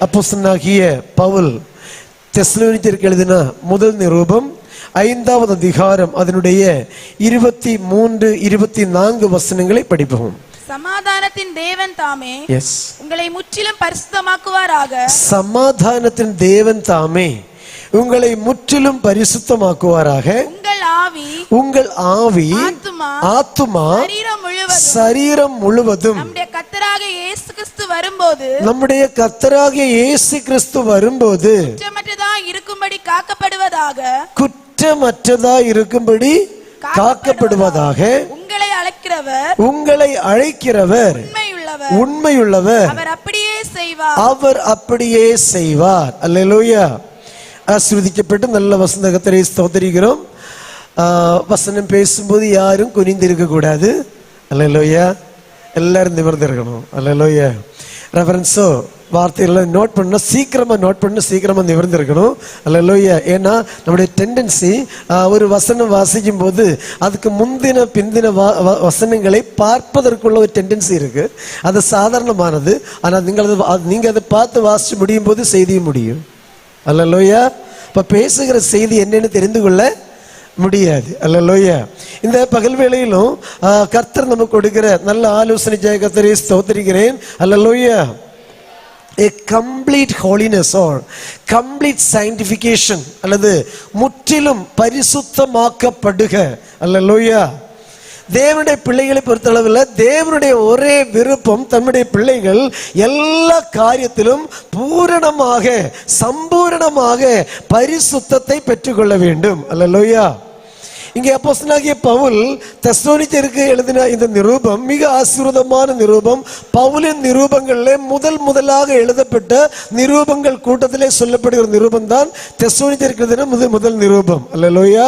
அப்போஸ்தலனாகிய பவுல் தெசலோனிக்கேயருக்கு எழுதின முதல் நிருபம் 5வது அதிகாரம் அதனுடைய 23-24 வசனங்களை படிப்போம். சமாதானத்தின் தேவன் தாமே உங்களை முற்றிலும் பரிசுத்தமாக்குவாராக. சமாதானத்தின் தேவன் தாமே உங்களை முற்றிலும் பரிசுத்தமாக்குவாராக. உங்கள் ஆவி ஆத்துமா சரீரம் முழுவதும் நம்முடைய கர்த்தராகிய இயேசு கிறிஸ்து வரும்போது குற்றமற்றதாய் இருக்கும்படி காக்கப்படுவதாக. உங்களை அழைக்கிறவர் உண்மையுள்ளவர், அவர் அப்படியே செய்வார். அல்லேலூயா. ஆசீர்வதிக்கப்பட்டு நல்ல வசந்த கர்த்தரை ஸ்தோத்திரிக்கிறோம். வசனம் பேசும்போது யாரும் குனிந்திருக்க கூடாது. அல்லேலூயா. எல்லாரும் நிமிர்ந்து இருக்கணும். அல்லேலூயா. ரெஃபரன்ஸோ வார்த்தைகளை நோட் பண்ணணும், சீக்கிரமா நிமிர்ந்து இருக்கணும். அல்லேலூயா. ஏன்னா நம்முடைய டெண்டன்சி ஒரு வசனம் வாசிக்கும் போது அதுக்கு முந்தின பிந்தின வசனங்களை பார்ப்பதற்குள்ள ஒரு டெண்டன்சி இருக்கு. அது சாதாரணமானது. ஆனால் நீங்க அதை பார்த்து வாசிச்சு முடியும் போது செய்தியும் முடியும். அல்லேலூயா. இப்ப பேசுகிற செய்தி என்னன்னு தெரிந்து கொள்ள முடியாது. அல்லேலூயா. இந்த பகல் வேளையிலும் கர்த்தர் நமக்கு கொடுக்கிற நல்ல ஆலோசனை கர்த்தரை ஸ்தோத்திரிக்கிறேன். அல்லேலூயா. A complete holiness or complete sanctification அல்லது முற்றிலும் பரிசுத்தமாக்கப்படுக. அல்லேலூயா. தேவனுடைய பிள்ளைகளை பொறுத்தளவில் தேவனுடைய ஒரே விருப்பம் தன்னுடைய பிள்ளைகள் எல்லா காரியத்திலும் பூரணமாக சம்பூரணமாக பரிசுத்தத்தை பெற்றுக்கொள்ள வேண்டும். அல்லேலூயா. இங்கே அப்போஸ்தலனாகிய பவுல் தெசலோனிக்கேயருக்கு எழுதின இந்த நிருபம் மிக ஆசீர்வாதமான நிருபம். பவுலின் நிருபங்களிலே முதலாக எழுதப்பட்ட நிருபங்கள் கூட்டத்திலே சொல்லப்படுகிற நிருபம் தான் தெசலோனிக்கேயருக்கு எழுதின முதல் நிருபம். அல்லேலூயா.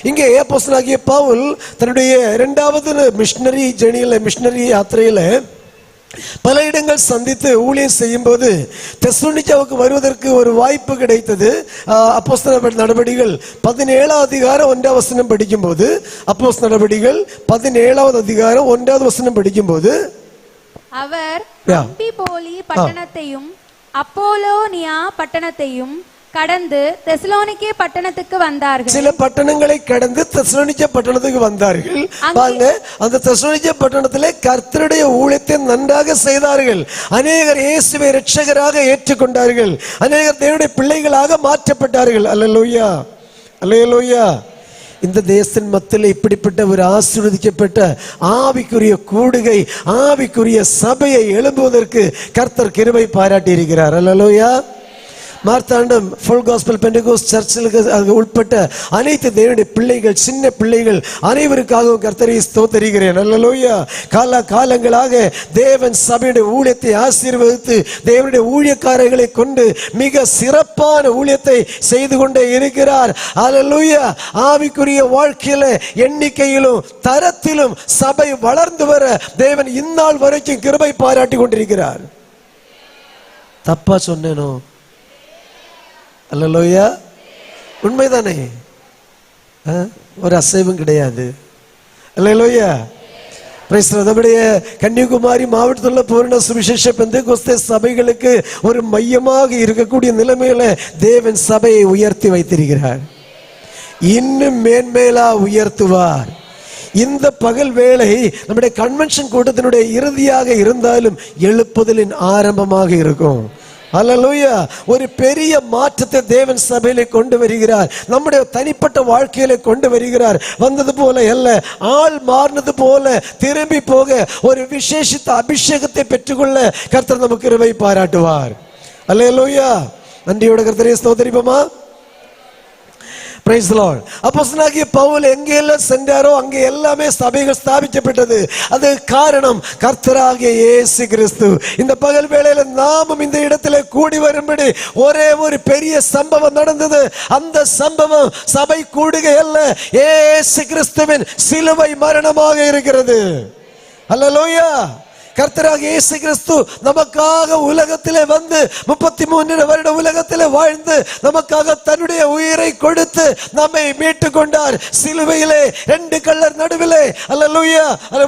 இங்கே அப்போஸ்தலனாகிய பவுல் தன்னுடைய 2வது மிஷனரி யாத்திரையில பல இடங்கள் சந்தித்து ஊழியம் செய்யும் போது தெசலோனிக்கேவுக்கு வருவதற்கு ஒரு வாய்ப்பு கிடைத்தது. அப்போஸ்தலர் நடபடிகள் 17வது அதிகாரம் 1வது வசனம் படிக்கும் போது, அப்போஸ்தலர் நடபடிகள் 17வது அதிகாரம் 1வது வசனம் படிக்கும் போது, அவர் அம்பிபோலி பட்டணத்தையும் அப்போலோனியா பட்டணத்தையும் கடந்து தெசலோனிக்கே பட்டணத்துக்கு வந்தார்கள். சில பட்டணங்களை கடந்து தெசலோனிக்கே பட்டணத்துக்கு வந்தார்கள். அந்த தெசலோனிக்கே பட்டணத்திலே கர்த்தருடைய ஊழியத்தை நன்றாக செய்தார்கள். அநேகர் இயேசுவை இரட்சகராக ஏற்றுக்கொண்டார்கள். அநேகர் தேவனுடைய பிள்ளைகளாக மாற்றப்பட்டார்கள். அல்லேலூயா. அல்லேலூயா. இந்த தேசத்தின் மத்தியில் இப்படிப்பட்ட ஒரு ஆசீர்வதிக்கப்பட்ட ஆவிக்குரிய கூடுகை, ஆவிக்குரிய சபையை எழும்புவதற்கு கர்த்தர் கிருபை பாராட்டி இருக்கிறார். அல்லேலூயா. மார்த்தாண்டம் ஃபுல் காஸ்பல் பெண்டகோஸ்ட் சர்ச்சுக்கு உட்பட்ட அனைத்து தேவனுடைய பிள்ளைகள், சின்ன பிள்ளைகள் அனைவருக்காகவும் கர்த்தரை ஸ்தோத்திரிக்கிறேன். அல்லேலூயா. காலங்களாக தேவன் சபையுடைய ஊழியத்தை ஆசீர்வதித்து தேவனுடைய ஊழியக்காரர்களை கொண்டு மிக சிறப்பான ஊழியத்தை செய்து கொண்டே இருக்கிறார். அல்லேலூயா. ஆவிக்குரிய வாழ்க்கையில எண்ணிக்கையிலும் தரத்திலும் சபை வளர்ந்து வர தேவன் இந்நாள் வரைக்கும் கிருபை பாராட்டி கொண்டிருக்கிறார். தப்பா சொன்னேனோ? அல்லேலூயா. உண்மைதானே? ஒரு அசைவும் கிடையாது. அல்லேலூயா. நம்முடைய கன்னியாகுமரி மாவட்டத்தில் பூரண சுவிசேஷ பெந்தேகோஸ்தே சபைகளுக்கு ஒரு மையமாக இருக்கக்கூடிய நிலைமையில தேவன் சபையை உயர்த்தி வைத்திருக்கிறார். இன்னும் மேன்மேலா உயர்த்துவார். இந்த பகல் வேளை நம்முடைய கன்வென்ஷன் கூட்டத்தினுடைய இறுதியாக இருந்தாலும் எழுப்புதலின் ஆரம்பமாக இருக்கும். அல்லேலூயா. ஒரு பெரிய மாற்றத்தை தேவன் சபையிலே கொண்டு வருகிறார். நம்முடைய தனிப்பட்ட வாழ்க்கையில கொண்டு வருகிறார். வந்தது போல அல்ல, ஆள் மாறினது போல திரும்பி போக ஒரு விசேஷித்த அபிஷேகத்தை பெற்றுக்கொள்ள கர்த்தர் நமக்கு கிருபை பாராட்டுவார். அல்லேலூயா. நன்றியோட கர்த்தரை ஸ்தோத்திரிப்போமா? Praise the Lord. அப்போஸ்தலனாகிய பவுல் எங்கெல்லாம் சென்றாரோ அங்கே எல்லாமே சபைகள் ஸ்தாபிக்கப்பட்டது. அது காரணம் கர்த்தராகிய இயேசு கிறிஸ்து. இந்த பகல் வேளையில நாமும் இந்த இடத்துல கூடி வரும்படி ஒரே ஒரு பெரிய சம்பவம் நடந்தது. அந்த சம்பவம் சபை கூடுகை அல்ல, இயேசு கிறிஸ்துவின் சிலுவை மரணமாக இருக்கிறது. அல்லேலூயா. கர்த்தராக இயேசு கிறிஸ்து நமக்காக உலகத்திலே வந்து 33 வருட உலகத்திலே வாழ்ந்து நமக்காக தன்னுடைய உயிரை கொடுத்து நம்மை மீட்டு கொண்டார். சிலுவையிலே 2 கள்ளர் நடுவிலே அல்லேலூயா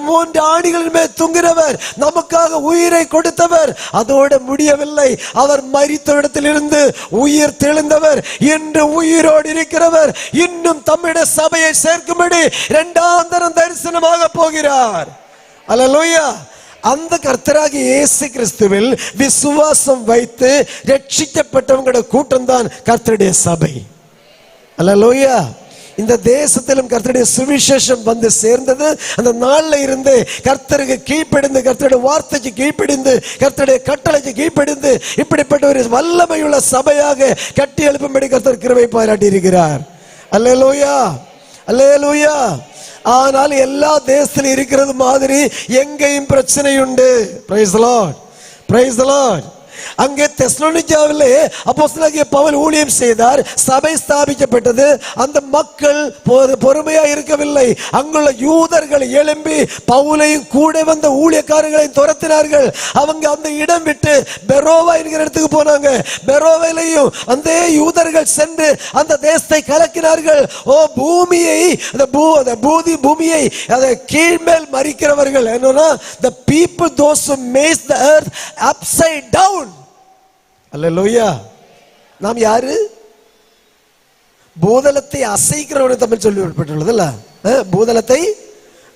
3 ஆணிகளின் மேல் தொங்குகிறவர், நமக்காக உயிரை கொடுத்தவர். அதோடு முடியவில்லை, அவர் மரித்த இடத்திலிருந்து உயிர் தெழுந்தவர், இன்று உயிரோடு இருக்கிறவர். இன்னும் தம்முடைய சபையை சேர்க்கும்படி 2ஆம் தரம் தரிசனமாக போகிறார். அல்லேலூயா. அந்த கர்த்தராகிய இயேசு கிறிஸ்துவில் விசுவாசம் வைத்து ரட்சிக்கப்பட்டவங்களுடைய கூட்டம் தான் கர்த்தருடைய சபை. அல்லேலூயா. இந்த தேசத்திலும் கர்த்தருடைய சுவிசேஷம் வந்து சேர்ந்தது அந்த நாள்ல இருந்து கர்த்தருக்கு கீழ்ப்படிந்து, கர்த்தருடைய வார்த்தைக்கு கீழ்ப்படிந்து, கர்த்தருடைய கட்டளைக்கு கீழ்ப்படிந்து இப்படிப்பட்ட ஒரு வல்லமையுள்ள சபையாக கட்டி எழுப்பும்படி கர்த்தர் கிருபை பாராட்டி இருக்கிறார். அல்லேலூயா, அல்லேலூயா. ஆனால் எல்லா தேசத்திலும் இருக்கிறது மாதிரி எங்கேயும் பிரச்சனை உண்டு. Price the lord, praise the Lord. அங்கே தெசலோனிக்கேவிலே அப்போஸ்தலனாகிய பவுல் ஊழியம் செய்தார், சபை ஸ்தாபிக்கப்பட்டது. அந்த மக்கள் பொறுமையா இருக்கவில்லை. அங்குள்ள யூதர்கள் எழும்பி பவுலையும் கூட வந்த ஊழியக்காரர்களையும் துரத்தினார்கள். அவங்க அந்த இடம் விட்டு பெரோவா என்கிற இடத்துக்கு போனாங்க. பெரோவையிலையும் அந்த யூதர்கள் சென்று அந்த தேசத்தை கலக்கினார்கள். ஓ பூமியை, பூமியை அதை கீழ்மேல் மறிக்கிறவர்கள் என்னன்னா the people those who make the earth upside down. அல்லேலூயா. நாம் யாரு? பூதலத்தை அசைக்கிறவனை தமிழ் சொல்லப்பட்டுள்ளது இல்ல. பூதலத்தை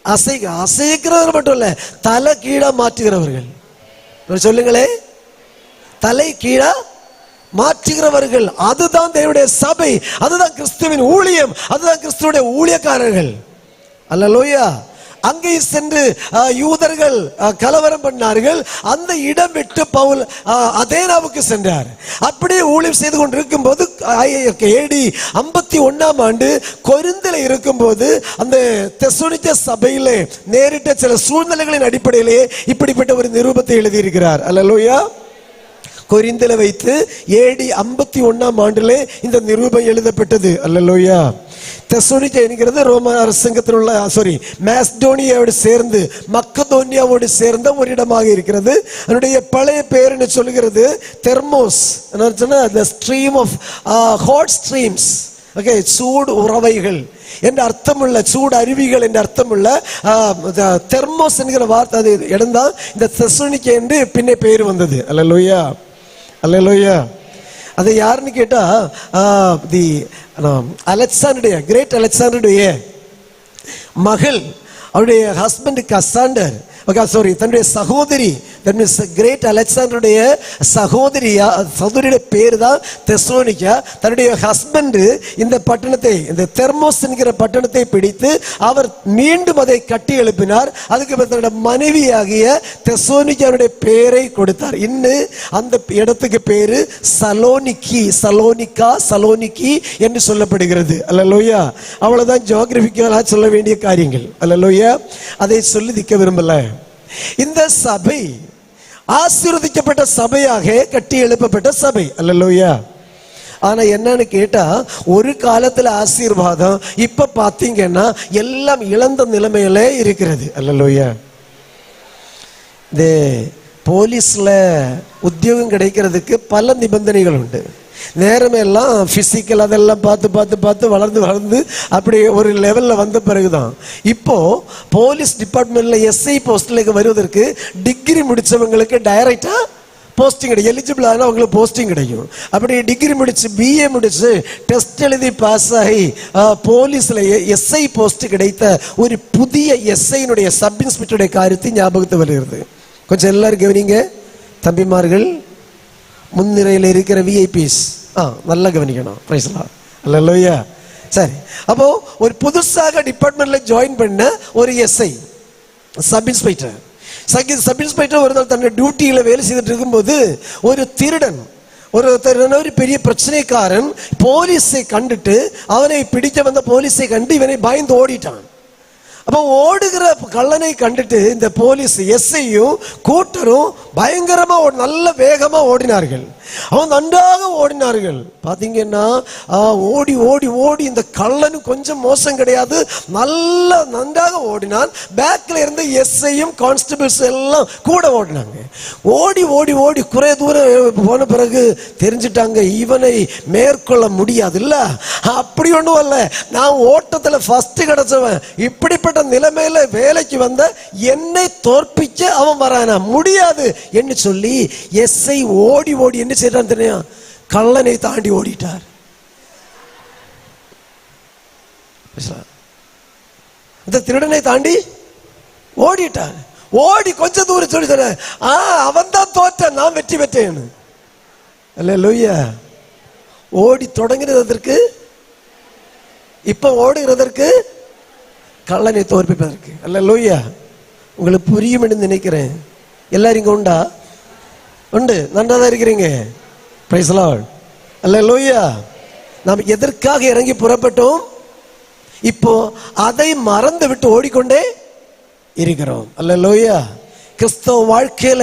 அசைக்கிறவர் மட்டும் இல்ல, தலை கீழா மாற்றுகிறவர்கள். சொல்லுங்களே, தலை கீழா மாற்றுகிறவர்கள். அதுதான் தேவனுடைய சபை, அதுதான் கிறிஸ்துவின் ஊழியம், அதுதான் கிறிஸ்துவுடைய ஊழியக்காரர்கள். அல்லேலூயா. அங்கே சென்று யூதர்கள் கலவரம் பண்ணார்கள். அந்த இடம் விட்டு பவுல் அதேனாவுக்கு சென்றார். அப்படியே ஊழியம் செய்து கொண்டிருக்கும் போது AD 51ஆம் ஆண்டு கொரிந்தில் இருக்கும் போது அந்த தெசலோனிக்கே சபையிலே நேரிட்ட சில சூழ்நிலைகளின் அடிப்படையிலே இப்படிப்பட்ட ஒரு நிருபத்தை எழுதியிருக்கிறார். அல்லேலூயா. கொரிந்தில வைத்து AD 51ஆம் ஆண்டிலே இந்த நிருபம் எழுதப்பட்டது. அல்லேலூயா. தெசலோனிக்கே என்கிறது ரோம அரசாங்கத்தில் உள்ள மாசிடோனியாவோடு சேர்ந்து மக்கதோனியாவோடு சேர்ந்த ஒரு இடமாக இருக்கிறது. அதனுடைய பழைய பேர் என்ன சொல்லுகிறது? Thermos, the stream of hot streams. Okay, சூடு உறவைகள் என்ற அர்த்தமுள்ள, சூடு அருவிகள் என்ற அர்த்தமுள்ள தெர்மோஸ் என்கிற வார்த்தை அது இடம்தான் இந்த தெசலோனிக்கே என்று பின்னே பேர் வந்தது. அல்லேலூயா, அல்லேலூயா. அது யாருன்னு கேட்டா அலெக்சாண்டருடைய, கிரேட் அலெக்சாண்டருடைய மகள், அவருடைய ஹஸ்பண்ட் கசாண்டர், தன்னுடைய சகோதரி, கிரேட் அலெக்சாண்டருடைய சகோதரியுடைய பேர் தான் தெசலோனிக்கா. தன்னுடைய ஹஸ்பண்ட் இந்த பட்டணத்தை, இந்த தெர்மோஸ் என்கிற பட்டணத்தை பிடித்து அவர் மீண்டும் அதை கட்டி எழுப்பினார். அதுக்கு தன்னுடைய மனைவியாகிய தெசலோனிக்காவுடைய பேரை கொடுத்தார். இன்னும் அந்த இடத்துக்கு பேரு சலோனிக்கி, சலோனிகா, சலோனிக்கி என்று சொல்லப்படுகிறது. அல்லேலூயா. அவ்வளவுதான் ஜியோகிராபிக்கலா சொல்ல வேண்டிய காரியங்கள். அல்லேலூயா. அதை சொல்லி நிற்க விரும்பல. இந்த சபை ஆசீர்வதிக்கப்பட்ட சபையாக கட்டி எழுப்பப்பட்ட சபை. அல்லேலூயா. ஆனா என்னன்னு கேட்டா, ஒரு காலத்துல ஆசீர்வாதம், இப்ப பாத்தீங்கன்னா எல்லாம் இழந்த நிலைமையில இருக்கிறது. அல்லேலூயா. இந்த போலீஸ்ல உத்தியோகம் கிடைக்கிறதுக்கு பல நிபந்தனைகள் உண்டு. நேரமெல்லாம் பிசிக்கல் அதெல்லாம் பார்த்து பார்த்து பார்த்து வளர்ந்து வளர்ந்து அப்படி ஒரு லெவல்ல வந்த பிறகுதான் இப்போ போலீஸ் டிபார்ட்மெண்ட்ல SI போஸ்ட்ல வருவதற்கு டிகிரி முடிச்சவங்களுக்கு டைரக்டா போஸ்டிங் கிடைக்கும். எலிஜிபிள் ஆனால் அவங்களுக்கு போஸ்டிங் கிடைக்கும். அப்படி டிகிரி முடிச்சு BA முடிச்சு டெஸ்ட் எழுதி பாஸ் ஆகி போலீஸ்ல SI போஸ்ட் கிடைத்த ஒரு புதிய SI சப் இன்ஸ்பெக்டருடைய காரியத்தை ஞாபகத்து வருகிறது. கொஞ்சம் எல்லாரும் கவனிங்க தம்பிமார்கள், முன்னிரையில் இருக்கிற VIPs நல்லா கவனிக்கணும். Praise the lord. அல்லேலூயா. சரி, அப்போ ஒரு புதுசாக டிபார்ட்மெண்ட்ல ஜாயின் பண்ண ஒரு SI sub inspector, sub inspector ஒரு நாள் தன்னுடைய டியூட்டியில வேலை செய்துட்டு இருக்கும்போது ஒரு திருடன், ஒரு பெரிய பிரச்சனைக்காரன் போலீஸை கண்டுட்டு, அவனை பிடிக்க வந்த போலீஸை கண்டு இவனை பயந்து ஓடிட்டான். அப்ப ஓடுகிற கள்ளனை கண்டுட்டு இந்த போலீஸ் எஸ்ஐயும் கூட்டரும் பயங்கரமா நல்ல வேகமா ஓடினார்கள். அவன் நன்றாக ஓடினார்கள். பாத்தீங்கன்னா ஓடி ஓடி ஓடி இந்த கள்ளனு கொஞ்சம் மோசம் கிடையாது, நல்ல நன்றாக ஓடினான். பேக்ல இருந்து எஸ்ஐயும் கான்ஸ்டபிள்ஸ் எல்லாம் கூட ஓடினாங்க. ஓடி ஓடி ஓடி குறை தூரம் போன பிறகு தெரிஞ்சிட்டாங்க இவனை மேற்கொள்ள முடியாது. இல்ல அப்படி ஒண்ணும் அல்ல, நான் ஓட்டத்துல ஃபர்ஸ்ட் கிடைச்சவன், இப்படிப்பட்ட நிலைமையில வேலைக்கு வந்த என்னை தோற்பிக்க அவன் வரானா, முடியாது என்று சொல்லி எஸ்ஐ ஓடி ஓடி என்ன செய்யறான் தெரியும், கள்ளனை தாண்டி ஓடிட்டார். இந்த திருடனை தாண்டி ஓடிட்டார். ஓடி கொஞ்ச தூரம் சொல்லி சொல்ற அவன் தான் தோற்றான், நான் வெற்றி பெற்றேன். அல்லேலூயா. ஓடி தொடங்கினதற்கு இப்ப ஓடுகிறதற்கு கள்ளனை தோற்பிப்பதற்கு. அல்லேலூயா. உங்களுக்கு புரியும் என்று நினைக்கிறேன். எல்லாரும் இங்க உண்டா? உண்டு, நன்றாதான் இருக்கிறீங்க. Praise the lord. அல்லேலூயா. நாம் எதற்காக இறங்கி புறப்பட்டோம், இப்போ அதை மறந்து விட்டு ஓடிக்கொண்டே இருக்கிறோம். அல்லேலூயா. கிறிஸ்தவ வாழ்க்கையில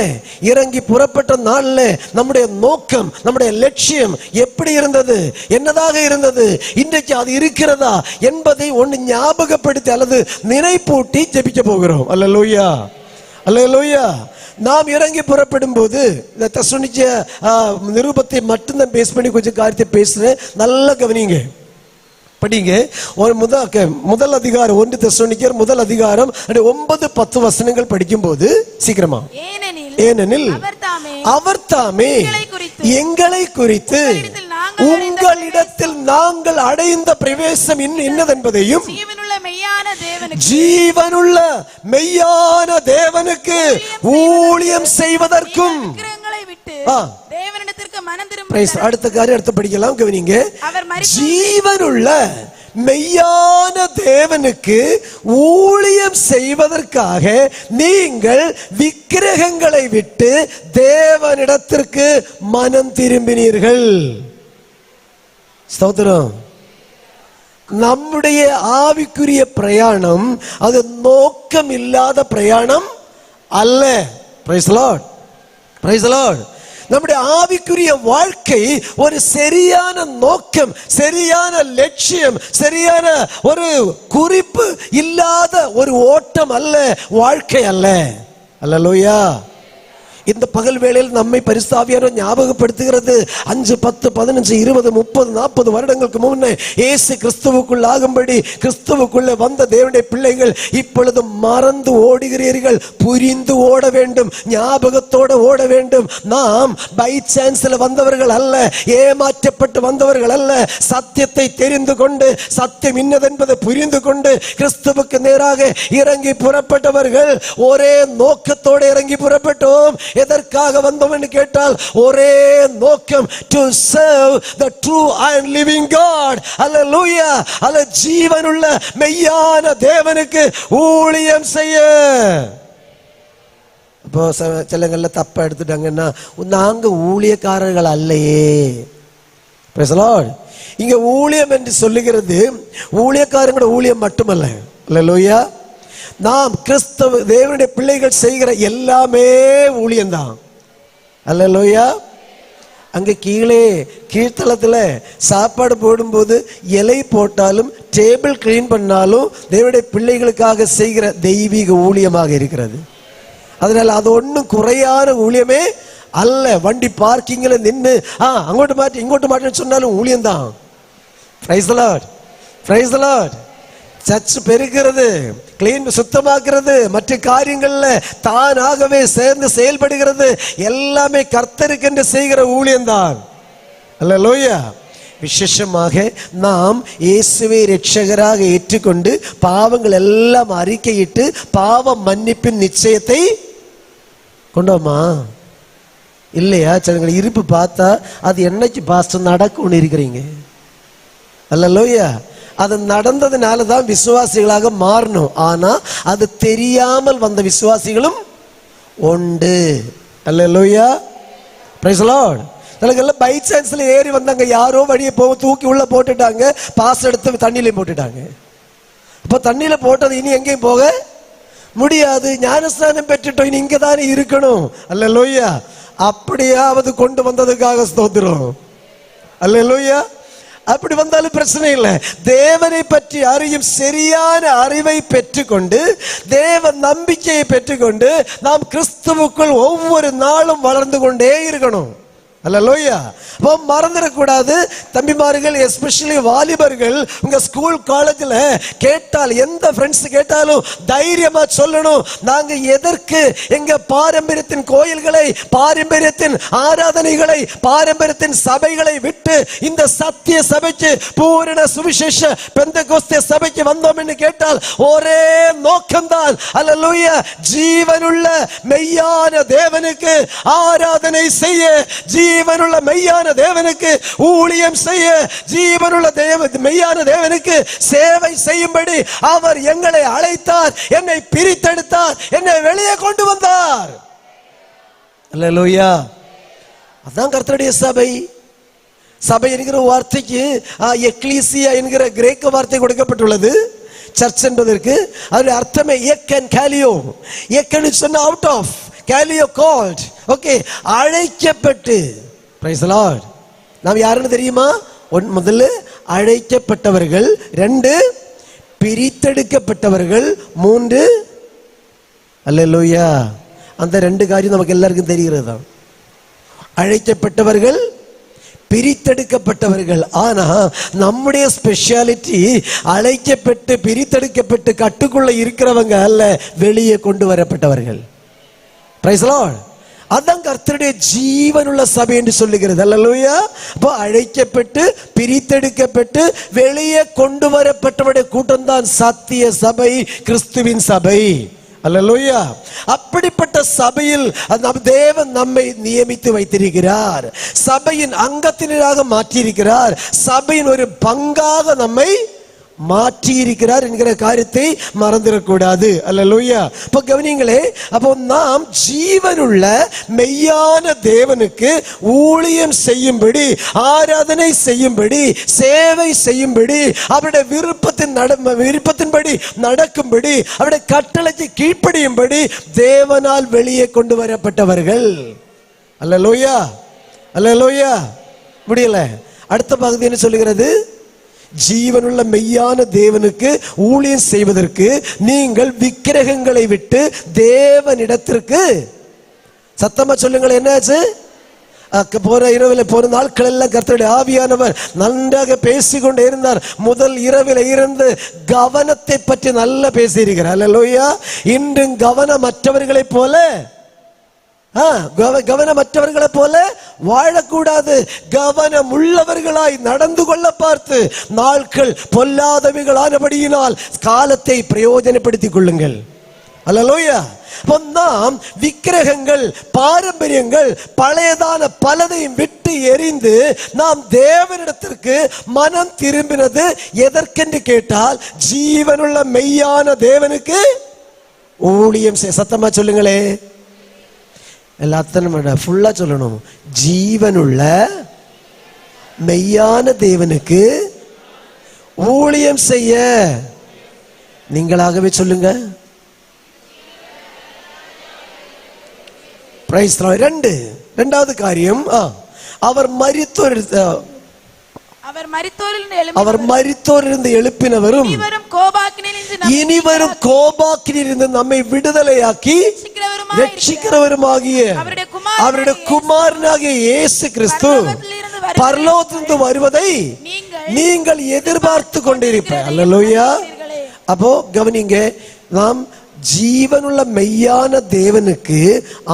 இறங்கி புறப்பட்ட நாள்ல நம்முடைய நோக்கம், நம்முடைய லட்சியம் எப்படி இருந்தது, என்னதாக இருந்தது, இன்றைக்கு அது இருக்கிறதா என்பதை ஒன்று ஞாபகப்படுத்தி அல்லது நினைப்பூட்டி ஜெபிக்க போகிறோம். அல்லேலூயா. அல்லேலூயா. நாம் இறங்கி புறப்படும் போது இந்த தெசலோனிக்கே நிருபத்தை மட்டும்தான் பேஸ் பண்ணி கொஞ்சம் காரியத்தை பேசுறேன், நல்லா கவனிங்க, படிங்க. ஒரு முதல் அதிகாரம் 1 தெசலோனிக்கேயர் முதல் அதிகாரம் 9-10 வசனங்கள் படிக்கும் போது சீக்கிரமா. ஏனெனில் அவர் தாமே எங்களை குறித்து உங்களிடத்தில் நாங்கள் அடைந்த பிரவேசம் இன்னதென்பதையும் ஜீவனுள்ள மெய்யான தேவனுக்கு ஊழியம் செய்வதற்கும் அடுத்த காரியம் அடுத்து படிக்கலாம், கவனிங்க. ஜீவனுள்ள மெய்யான தேவனுக்கு ஊழியம் செய்வதற்காக நீங்கள் விக்கிரகங்களை விட்டு தேவனிடத்திற்கு மனம் திரும்பினீர்கள். ஸ்தோத்திரம். நம்முடைய ஆவிக்குரிய பிரயாணம் அது நோக்கம் இல்லாத பிரயாணம் அல்ல. Price the lord. Praise the Lord. நம்முடைய ஆவிக்குரிய வாழ்க்கை ஒரு சரியான நோக்கம், சரியான லட்சியம், சரியான ஒரு குறிப்பு இல்லாத ஒரு ஓட்டம் அல்ல, வாழ்க்கை அல்ல. அல்லேலூயா. இந்த பகல் வேளையில் நம்மை பரிசுத்த ஆவியானவர் ஞாபகப்படுத்துகிறது. 5, 10, 15, 20, 30, 40 வருடங்களுக்கு முன்னே இயேசு கிறிஸ்துவுக்குள் ஆகும்படி கிறிஸ்துவுக்குள்ளே வந்த தேவனுடைய பிள்ளைகள் இப்பொழுது மறந்து ஓடுகிறீர்கள். புரிந்து ஓட வேண்டும், ஞாபகத்தோடு ஓட வேண்டும். நாம் பை சான்ஸ்ல வந்தவர்கள் அல்ல, ஏமாற்றப்பட்டு வந்தவர்கள் அல்ல. சத்தியத்தை தெரிந்து கொண்டு சத்தியம் இன்னதென்பதை புரிந்து கொண்டு கிறிஸ்துவுக்கு நேராக இறங்கி புறப்பட்டவர்கள். ஒரே நோக்கத்தோடு இறங்கி புறப்பட்டோம். எதற்காக வந்தோம் என்று கேட்டால் ஒரே நோக்கம், to serve the true and living God. அல்லேலூயா. அல்ல ஜீவனுள்ள மெய்யான தேவனுக்கு ஊழியம் செய்ய. இப்போ சிலங்கள்ல தப்பா எடுத்துட்டாங்கன்னா நாங்க ஊழியக்காரர்கள் அல்லையே. Praise the Lord. இங்க ஊழியம் என்று சொல்லுகிறது ஊழியக்காரங்களோட ஊழியம் மட்டுமல்ல. அல்லேலூயா. நாம் கிறிஸ்தவ தேவனுடைய பிள்ளைகள் செய்கிற எல்லாமே ஊழியம்தான். அல்லேலூயா. அங்க கீழ்த்தளத்துல சாப்பாடு போடும்போது இலை போட்டாலும் டேபிள் கிளீன் பண்ணாலும் தேவனுடைய பிள்ளைகளுக்காக செய்கிற தெய்வீக ஊழியமாக இருக்கிறது. அதனால அது ஒன்றும் குறையான ஊழியமே அல்ல. வண்டி பார்க்கிங்ல நின்று அங்கோட்டு மாட்டி இங்கோட்டு மாட்டேன்னு சொன்னாலும் ஊழியம்தான். Praise the lord. Praise the lord. Church பெருகிறது, கிளீன் சுத்தமாக்குறது, மற்ற காரியங்கள்ல தானாகவே சேர்ந்து செயல்படுகிறது, எல்லாமே கர்த்தருக்கென்று செய்கிற ஊழியம்தான். அல்லேலூயா. விசேஷமாக நாம் இயேசுவை இரட்சகராக ஏற்றுக்கொண்டு பாவங்கள் எல்லாம் அறிக்கையிட்டு பாவ மன்னிப்பின் நிச்சயத்தை கொண்டோமா இல்லையா? சில இருப்பு பார்த்தா அது என்னைக்கு பாஸ்டர் நடக்கும்னு இருக்கிறீங்க. அல்லேலூயா. அது நடந்ததுனால தான் விசுவாசிகளாக மாறணும். ஆனா அது தெரியாமல் வந்த விசுவாசிகளும் உண்டு. அல்லேலூயா. Praise the lord. சிலங்கள்ல பை சான்ஸ்ல ஏறி வந்தாங்க, யாரோ வழியை போக தூக்கி உள்ள போட்டுட்டாங்க, பாஸ் எடுத்து தண்ணியிலையும் போட்டுட்டாங்க. அப்ப தண்ணியில போட்டது இனி எங்கேயும் போக முடியாது. ஞானஸ்நானம் பெற்றுட்டோம், இனி இங்க தானே இருக்கணும். அல்லேலூயா. அப்படியாவது கொண்டு வந்ததுக்காக ஸ்தோத்திரம். அல்லேலூயா. அப்படி வந்தாலும் பிரச்சனை இல்லை. தேவனை பற்றி அறியும் சரியான அறிவை பெற்றுக்கொண்டு, தேவ நம்பிக்கையை பெற்றுக்கொண்டு நாம் கிறிஸ்துவுக்குள் ஒவ்வொரு நாளும் வளர்ந்து கொண்டே இருக்கணும். அல்லேலூயா. அப்போ மறந்துடக்கூடாது தம்பிமார்கள், எஸ்பெஷலி வாலிபர்கள். உங்க ஸ்கூல் காலேஜில் கேட்டால், எந்த ஃப்ரெண்ட்ஸ் கேட்டாலும் தைரியமா சொல்லணும், நாங்க எதற்கு எங்க பாரம்பரியத்தின் கோயில்களை, பாரம்பரியத்தின் ஆராதனைகளை, பாரம்பரியத்தின் சபைகளை விட்டு இந்த சத்திய சபைக்கு, பூரண சுவிசேஷ பெந்தெகோஸ்தே சபைக்கு வந்தோம் என்று கேட்டால் ஒரே நோக்கம்தான். அல்லேலூயா. ஜீவனுள்ள மெய்யான தேவனுக்கு ஆராதனை செய்ய, ஜீவனுள்ள மெய்யான தேவனுக்கு ஊழியம் செய்ய, ஜீவனுள்ள மெய்யான தேவனுக்கு சேவை செய்யும்படி அவர் எங்களை அழைத்தார், என்னை பிரித்தெடுத்தார், என்னை வெளியே கொண்டு வந்தார். அல்லேலூயா. அதான் கர்த்தருடைய சபை. சபை என்கிற வார்த்தைக்கு எக்லீசியா என்கிற கிரேக்க வார்த்தை கொடுக்கப்பட்டுள்ளது. சர்ச் என்பதற்கு அதனுடைய அர்த்தமே ஏக்கன் காலியோ. ஏக்கன் சொன்ன அவுட் ஆஃப், காலியோ கால்ட். ஓகே, அழைக்கப்பட்டு. Price the Lord. நாம் யாருன்னு தெரியுமா? முதல்ல அழைக்கப்பட்டவர்கள், 2 பிரித்தெடுக்கப்பட்டவர்கள், 3 அல்லேலூயா. அந்த 2 காரியம் நமக்கு எல்லாருக்கும் தெரிகிறது தான். அழைக்கப்பட்டவர்கள், பிரித்தெடுக்கப்பட்டவர்கள். ஆனா நம்முடைய ஸ்பெஷாலிட்டி அழைக்கப்பட்டு பிரித்தெடுக்கப்பட்டு கட்டுக்குள்ள இருக்கிறவங்க அல்ல, வெளியே கொண்டு வரப்பட்டவர்கள். Price the Lord. அதான் கர்த்தருடைய ஜீவனுள்ள சபை என்று சொல்லுகிறது. அல்லேலூயா. அப்போ அழைக்கப்பட்டு பிரித்தெடுக்கப்பட்டு வெளியே கொண்டு வரப்பட்டவருடைய கூட்டம் தான் சத்திய சபை, கிறிஸ்துவின் சபை. அல்லேலூயா. அப்படிப்பட்ட சபையில் தேவன் நம்மை நியமித்து வைத்திருக்கிறார். சபையின் அங்கத்தினராக மாற்றியிருக்கிறார். சபையின் ஒரு பங்காக நம்மை மாற்றி இருக்கிறார் என்கிற காரியத்தை மறந்துடக்கூடாது. அல்லேலூயா. இப்போ கவனிங்களே, அப்போ நாம் ஜீவனுள்ள மெய்யான தேவனுக்கு ஊழியம் செய்யும்படி, ஆராதனை செய்யும்படி, சேவை செய்யும்படி, அவருடைய விருப்பத்தின்படி நடக்கும்படி, அவருடைய கட்டளைக்கு கீழ்ப்படியும்படி தேவனால் வெளியே கொண்டு வரப்பட்டவர்கள். அல்லேலூயா. அல்லேலூயா. முடியல. அடுத்த பகுதி என்ன சொல்லுகிறது? ஜீவனுள்ள மெய்யான தேவனுக்கு ஊழியம் செய்வதற்கு நீங்கள் விக்கிரகங்களை விட்டு தேவனிடத்திற்கு, சத்தமா சொல்லுங்கள், என்னாச்சு? போற இரவில் போற நாட்கள் எல்லாம் கர்த்தருடைய ஆவியானவர் நன்றாக பேசிக்கொண்டே இருந்தார். முதல் இரவில் இருந்து கவனத்தை பற்றி நல்லா பேசியிருக்கிறார். அல்லேலூயா. இன்றும் கவனமற்றவர்களை போல, கவனமற்றவர்களை போல வாழக்கூடாது. கவனம் உள்ளவர்களாய் நடந்து கொள்ள பார்த்து, நாட்கள் பொல்லாதவைகளானபடியினால் காலத்தை பிரயோஜனப்படுத்திக் கொள்ளுங்கள். அல்லேலூயா. நாம் விக்கிரகங்கள், பாரம்பரியங்கள், பழையதான பலதையும் விட்டு எறிந்து நாம் தேவனிடத்திற்கு மனம் திரும்பினது எதற்கென்று கேட்டால், ஜீவனுள்ள மெய்யான தேவனுக்கு ஊழியம் செய்ய. சத்தமா சொல்லுங்களே, எல்லாத்தையும் ஃபுல்லா சொல்லணும். ஜீவனுள்ள மெய்யான தேவனுக்கு ஊழியம் செய்ய. நீங்களாகவே சொல்லுங்க. Price the Lord. இரண்டாவது காரியம், அவர் மரித்தோரிலிருந்து எழுப்பினவரும் இனிவரும் கோபாக்கினிலிருந்து நம்மை விடுதலையாக்கி ரட்சிக்கிறவருமாகிய அவருடைய குமாரனாகிய இயேசு கிறிஸ்து பரலோகத்திலிருந்து வருவதை நீங்கள் எதிர்பார்த்து கொண்டிருப்பீர்கள். அல்லேலூயா. அப்போ கவனிங்க, நாம் ஜீவனுள்ள மெய்யான தேவனுக்கு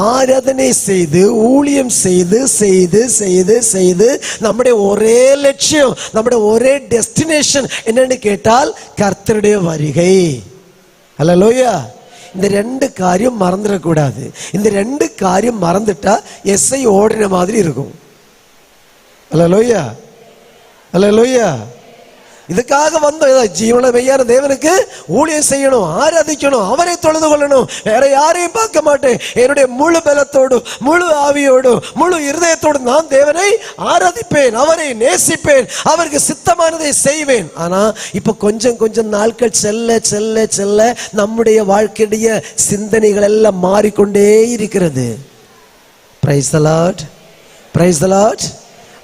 ஆராதனை செய்து ஊழியம் செய்து செய்து செய்து செய்து நம்முடைய ஒரே லட்சியம், நம்முடைய ஒரே டெஸ்டினேஷன் என்னன்னு கேட்டால் கர்த்தருடைய வருகை. அல்லேலூயா. இந்த 2 காரியம் மறந்துடக்கூடாது. இந்த 2 காரியம் மறந்துட்டா எஸ்ஐ ஓடின மாதிரி இருக்கும். அல்லேலூயா. அல்லேலூயா. இதுக்காக வந்தோம். ஜீவன மெய்யான தேவனுக்கு ஊழியம் செய்யணும், ஆராதிக்கணும், அவரை தொழுது கொள்ளணும், வேற யாரையும் பார்க்க மாட்டேன். என்னுடைய முழு பலத்தோடு, முழு ஆவியோடு, முழு இருதயத்தோடு நான் தேவனை ஆராதிப்பேன், அவரை நேசிப்பேன், அவருக்கு சித்தமானதை செய்வேன். ஆனா இப்ப கொஞ்சம் கொஞ்சம் நாட்கள் செல்ல செல்ல செல்ல நம்முடைய வாழ்க்கையுடைய சிந்தனைகள் எல்லாம் மாறிக்கொண்டே இருக்கிறது. Price the lord, praise the Lord.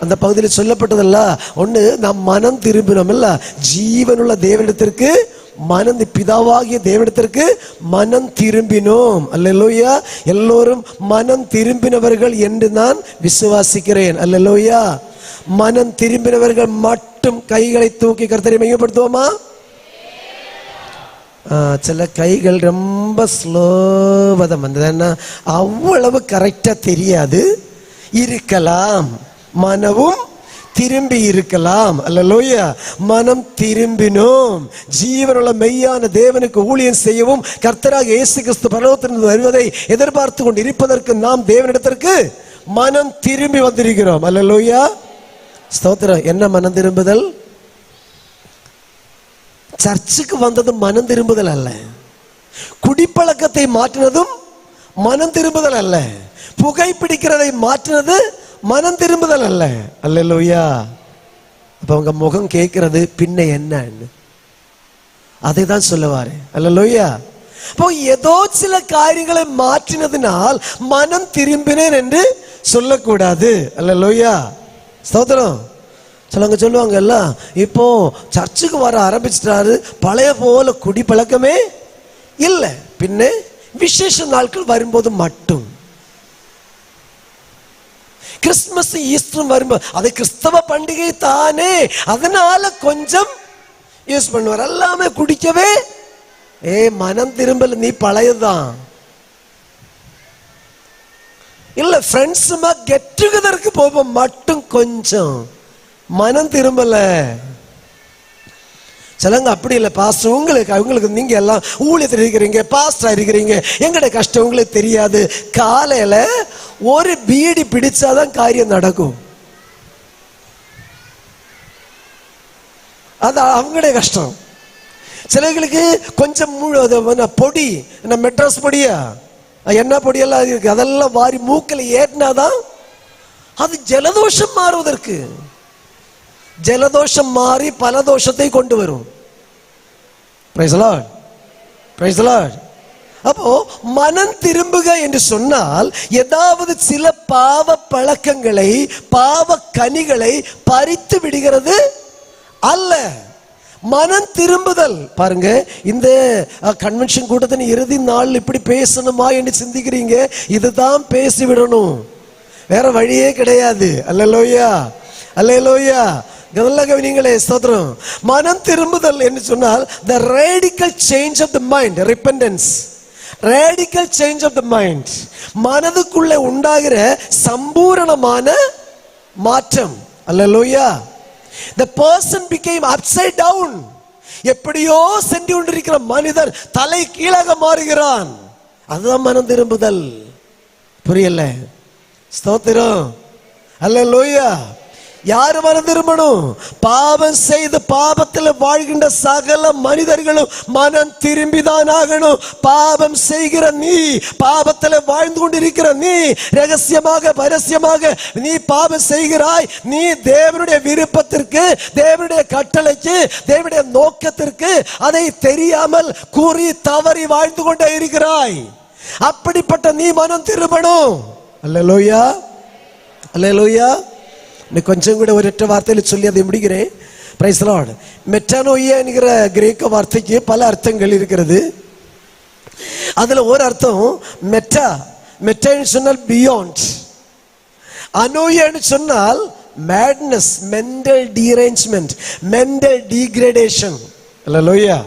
அந்த பகுதியில் சொல்லப்பட்டதல்ல, ஒண்ணு நாம் மனம் திரும்பினோம் இல்ல, ஜீவனுள்ள தேவனிடத்திற்கு மனம், பிதாவாகிய தேவனிடத்திற்கு மனம் திரும்பினோம். அல்லேலூயா. எல்லோரும் மனம் திரும்பினவர்கள் என்று நான் விசுவாசிக்கிறேன். அல்லேலூயா. மனம் திரும்பினவர்கள் மட்டும் கைகளை தூக்கி கர்த்தரை மையப்படுத்துவோமா? சில கைகள் ரொம்ப ஸ்லோவதம் வந்ததுன்னா அவ்வளவு கரெக்டா தெரியாது, இருக்கலாம். மனமும் திரும்பி இருக்கலாம். அல்லேலூயா. மனம் திரும்பினோம், ஜீவனுள்ள மெய்யான தேவனுக்கு ஊழியம் செய்யவும் கர்த்தராக இயேசு கிறிஸ்து பரலோகத்திலிருந்து வருவதை எதிர்பார்த்து கொண்டு இருப்பதற்கு நாம் தேவனிடத்திற்கு மனம் திரும்பி வந்திருக்கிறோம். அல்லேலூயா. ஸ்தோத்திரம். என்ன மனம் திரும்புதல்? சர்ச்சுக்கு வந்ததும் மனம் திரும்புதல் அல்ல, குடிப்பழக்கத்தை மாற்றினதும் மனம் திரும்புதல் அல்ல, புகைப்பிடிக்கிறதை மாற்றினது மனம் திரும்புதல் அல்ல. அல்லேலூயா. அப்ப உங்க முகம் கேட்கிறது பின்ன என்னன்னு அதை தான் சொல்லுவாரு. அல்லேலூயா. அப்போ ஏதோ சில காரியங்களை மாற்றினதுனால் மனம் திரும்பினேன் என்று சொல்லக்கூடாது. அல்லேலூயா. ஸ்தோத்திரம். சிலவங்க சொல்லுவாங்க எல்லாம் இப்போ சர்ச்சுக்கு வர ஆரம்பிச்சிட்டாரு, பழைய போல குடி பழக்கமே இல்லை, பின்ன விசேஷ நாட்கள் வரும்போது மட்டும், கிறிஸ்துமஸ் ஈஸ்டர் வரும்போது, அது கிறிஸ்தவ பண்டிகை தானே, அதனால கொஞ்சம் யூஸ் பண்ணுவார். எல்லாமே குடிக்கவே மனம் திரும்பல, நீ பழையதான் இல்ல. ஃப்ரெண்ட்ஸுமா கெட் டுகெதருக்கு போவோம் மட்டும் கொஞ்சம் மனம் திரும்பல. சிலங்க அப்படி இல்லை பாஸ்டர், உங்களுக்கு நீங்க எல்லாம் ஊழியத்தில் இருக்கிறீங்க, பாஸ்டரா இருக்கிறீங்க, எங்கட கஷ்டம் உங்களுக்கு தெரியாது. காலையில ஒரு பீடி பிடிச்சாதான் காரியம் நடக்கும், அது அவங்களுடைய கஷ்டம். சிலர்களுக்கு கொஞ்சம் பொடி, என்ன மெட்ராஸ் பொடியா என்ன பொடியெல்லாம் இருக்கு, அதெல்லாம் வாரி மூக்கில் ஏற்றினாதான் அது ஜலதோஷம் மாறுவதற்கு. ஜலதோஷம் மாறி பல தோஷத்தை கொண்டு வரும். Price the lord, praise the lord. அப்போ மனம் திரும்புக என்று சொன்னால் ஏதாவது சில பாவ பழக்கங்களை, பாவ கனிகளை பறித்து விடுகிறது அல்ல. மனம் திரும்புதல். பாருங்க, இந்த கன்வென்ஷன் கூட்டத்தின் இறுதி நாள் இப்படி பேசணுமா என்று சிந்திக்கிறீங்க, இதுதான் பேசிவிடணும், வேற வழியே கிடையாது. அல்லேலூயா, அல்லேலூயா. நல்ல கவனிங்களே. ஸ்தோத்திரம். மனம் திரும்புதல் என்று சொன்னால் the radical change of the mind, repentance, radical change of the mind, மனதுக்குள்ளே உண்டாகிற சம்பூரணமான மாற்றம். அல்லேலூயா. the person became upside down, எப்படியோ சென்று கொண்டிருக்கிற மனிதர் தலை கீழாக மாறுகிறான். அதுதான் மனம் திரும்புதல். புரியல? ஸ்தோத்திரம். அல்லேலூயா. யாரு மனம் திரும்பணும்? பாவம் செய்து பாவத்தில் வாழ்கின்ற சகல மனிதர்களும் மனம் திரும்பிதான் ஆகணும். பாவம் செய்கிற நீ, பாவத்தில் வாழ்ந்து கொண்டிருக்கிற நீ, ரகசியமாக பரஸ்யமாக நீ பாவம் செய்கிறாய், நீ தேவனுடைய விருப்பத்திற்கு, தேவனுடைய கட்டளைக்கு, தேவனுடைய நோக்கத்திற்கு அதை தெரியாமல் கூறி தவறி வாழ்ந்து கொண்டே இருக்கிறாய். அப்படிப்பட்ட நீ மனம் திரும்பணும். அல்லேலூயா, அல்லேலூயா. கொஞ்சம் கூட ஒரொற்ற வார்த்தையில் சொல்லி அதை முடிக்கிறேன். Price the Lord. மெட்டானோயியா என்கிற கிரேக்க வார்த்தைக்கு பல அர்த்தங்கள் இருக்கிறது. அதுல ஒரு அர்த்தம் மெட்டா, மெட்டான்னு சொன்னால் பியாண்ட், அனோயான்னு சொன்னால் மேட்னஸ், மென்டல் டீரேஞ்ச்மெண்ட், மென்டல் டீக்ரேடேஷன். அல்லேலூயா.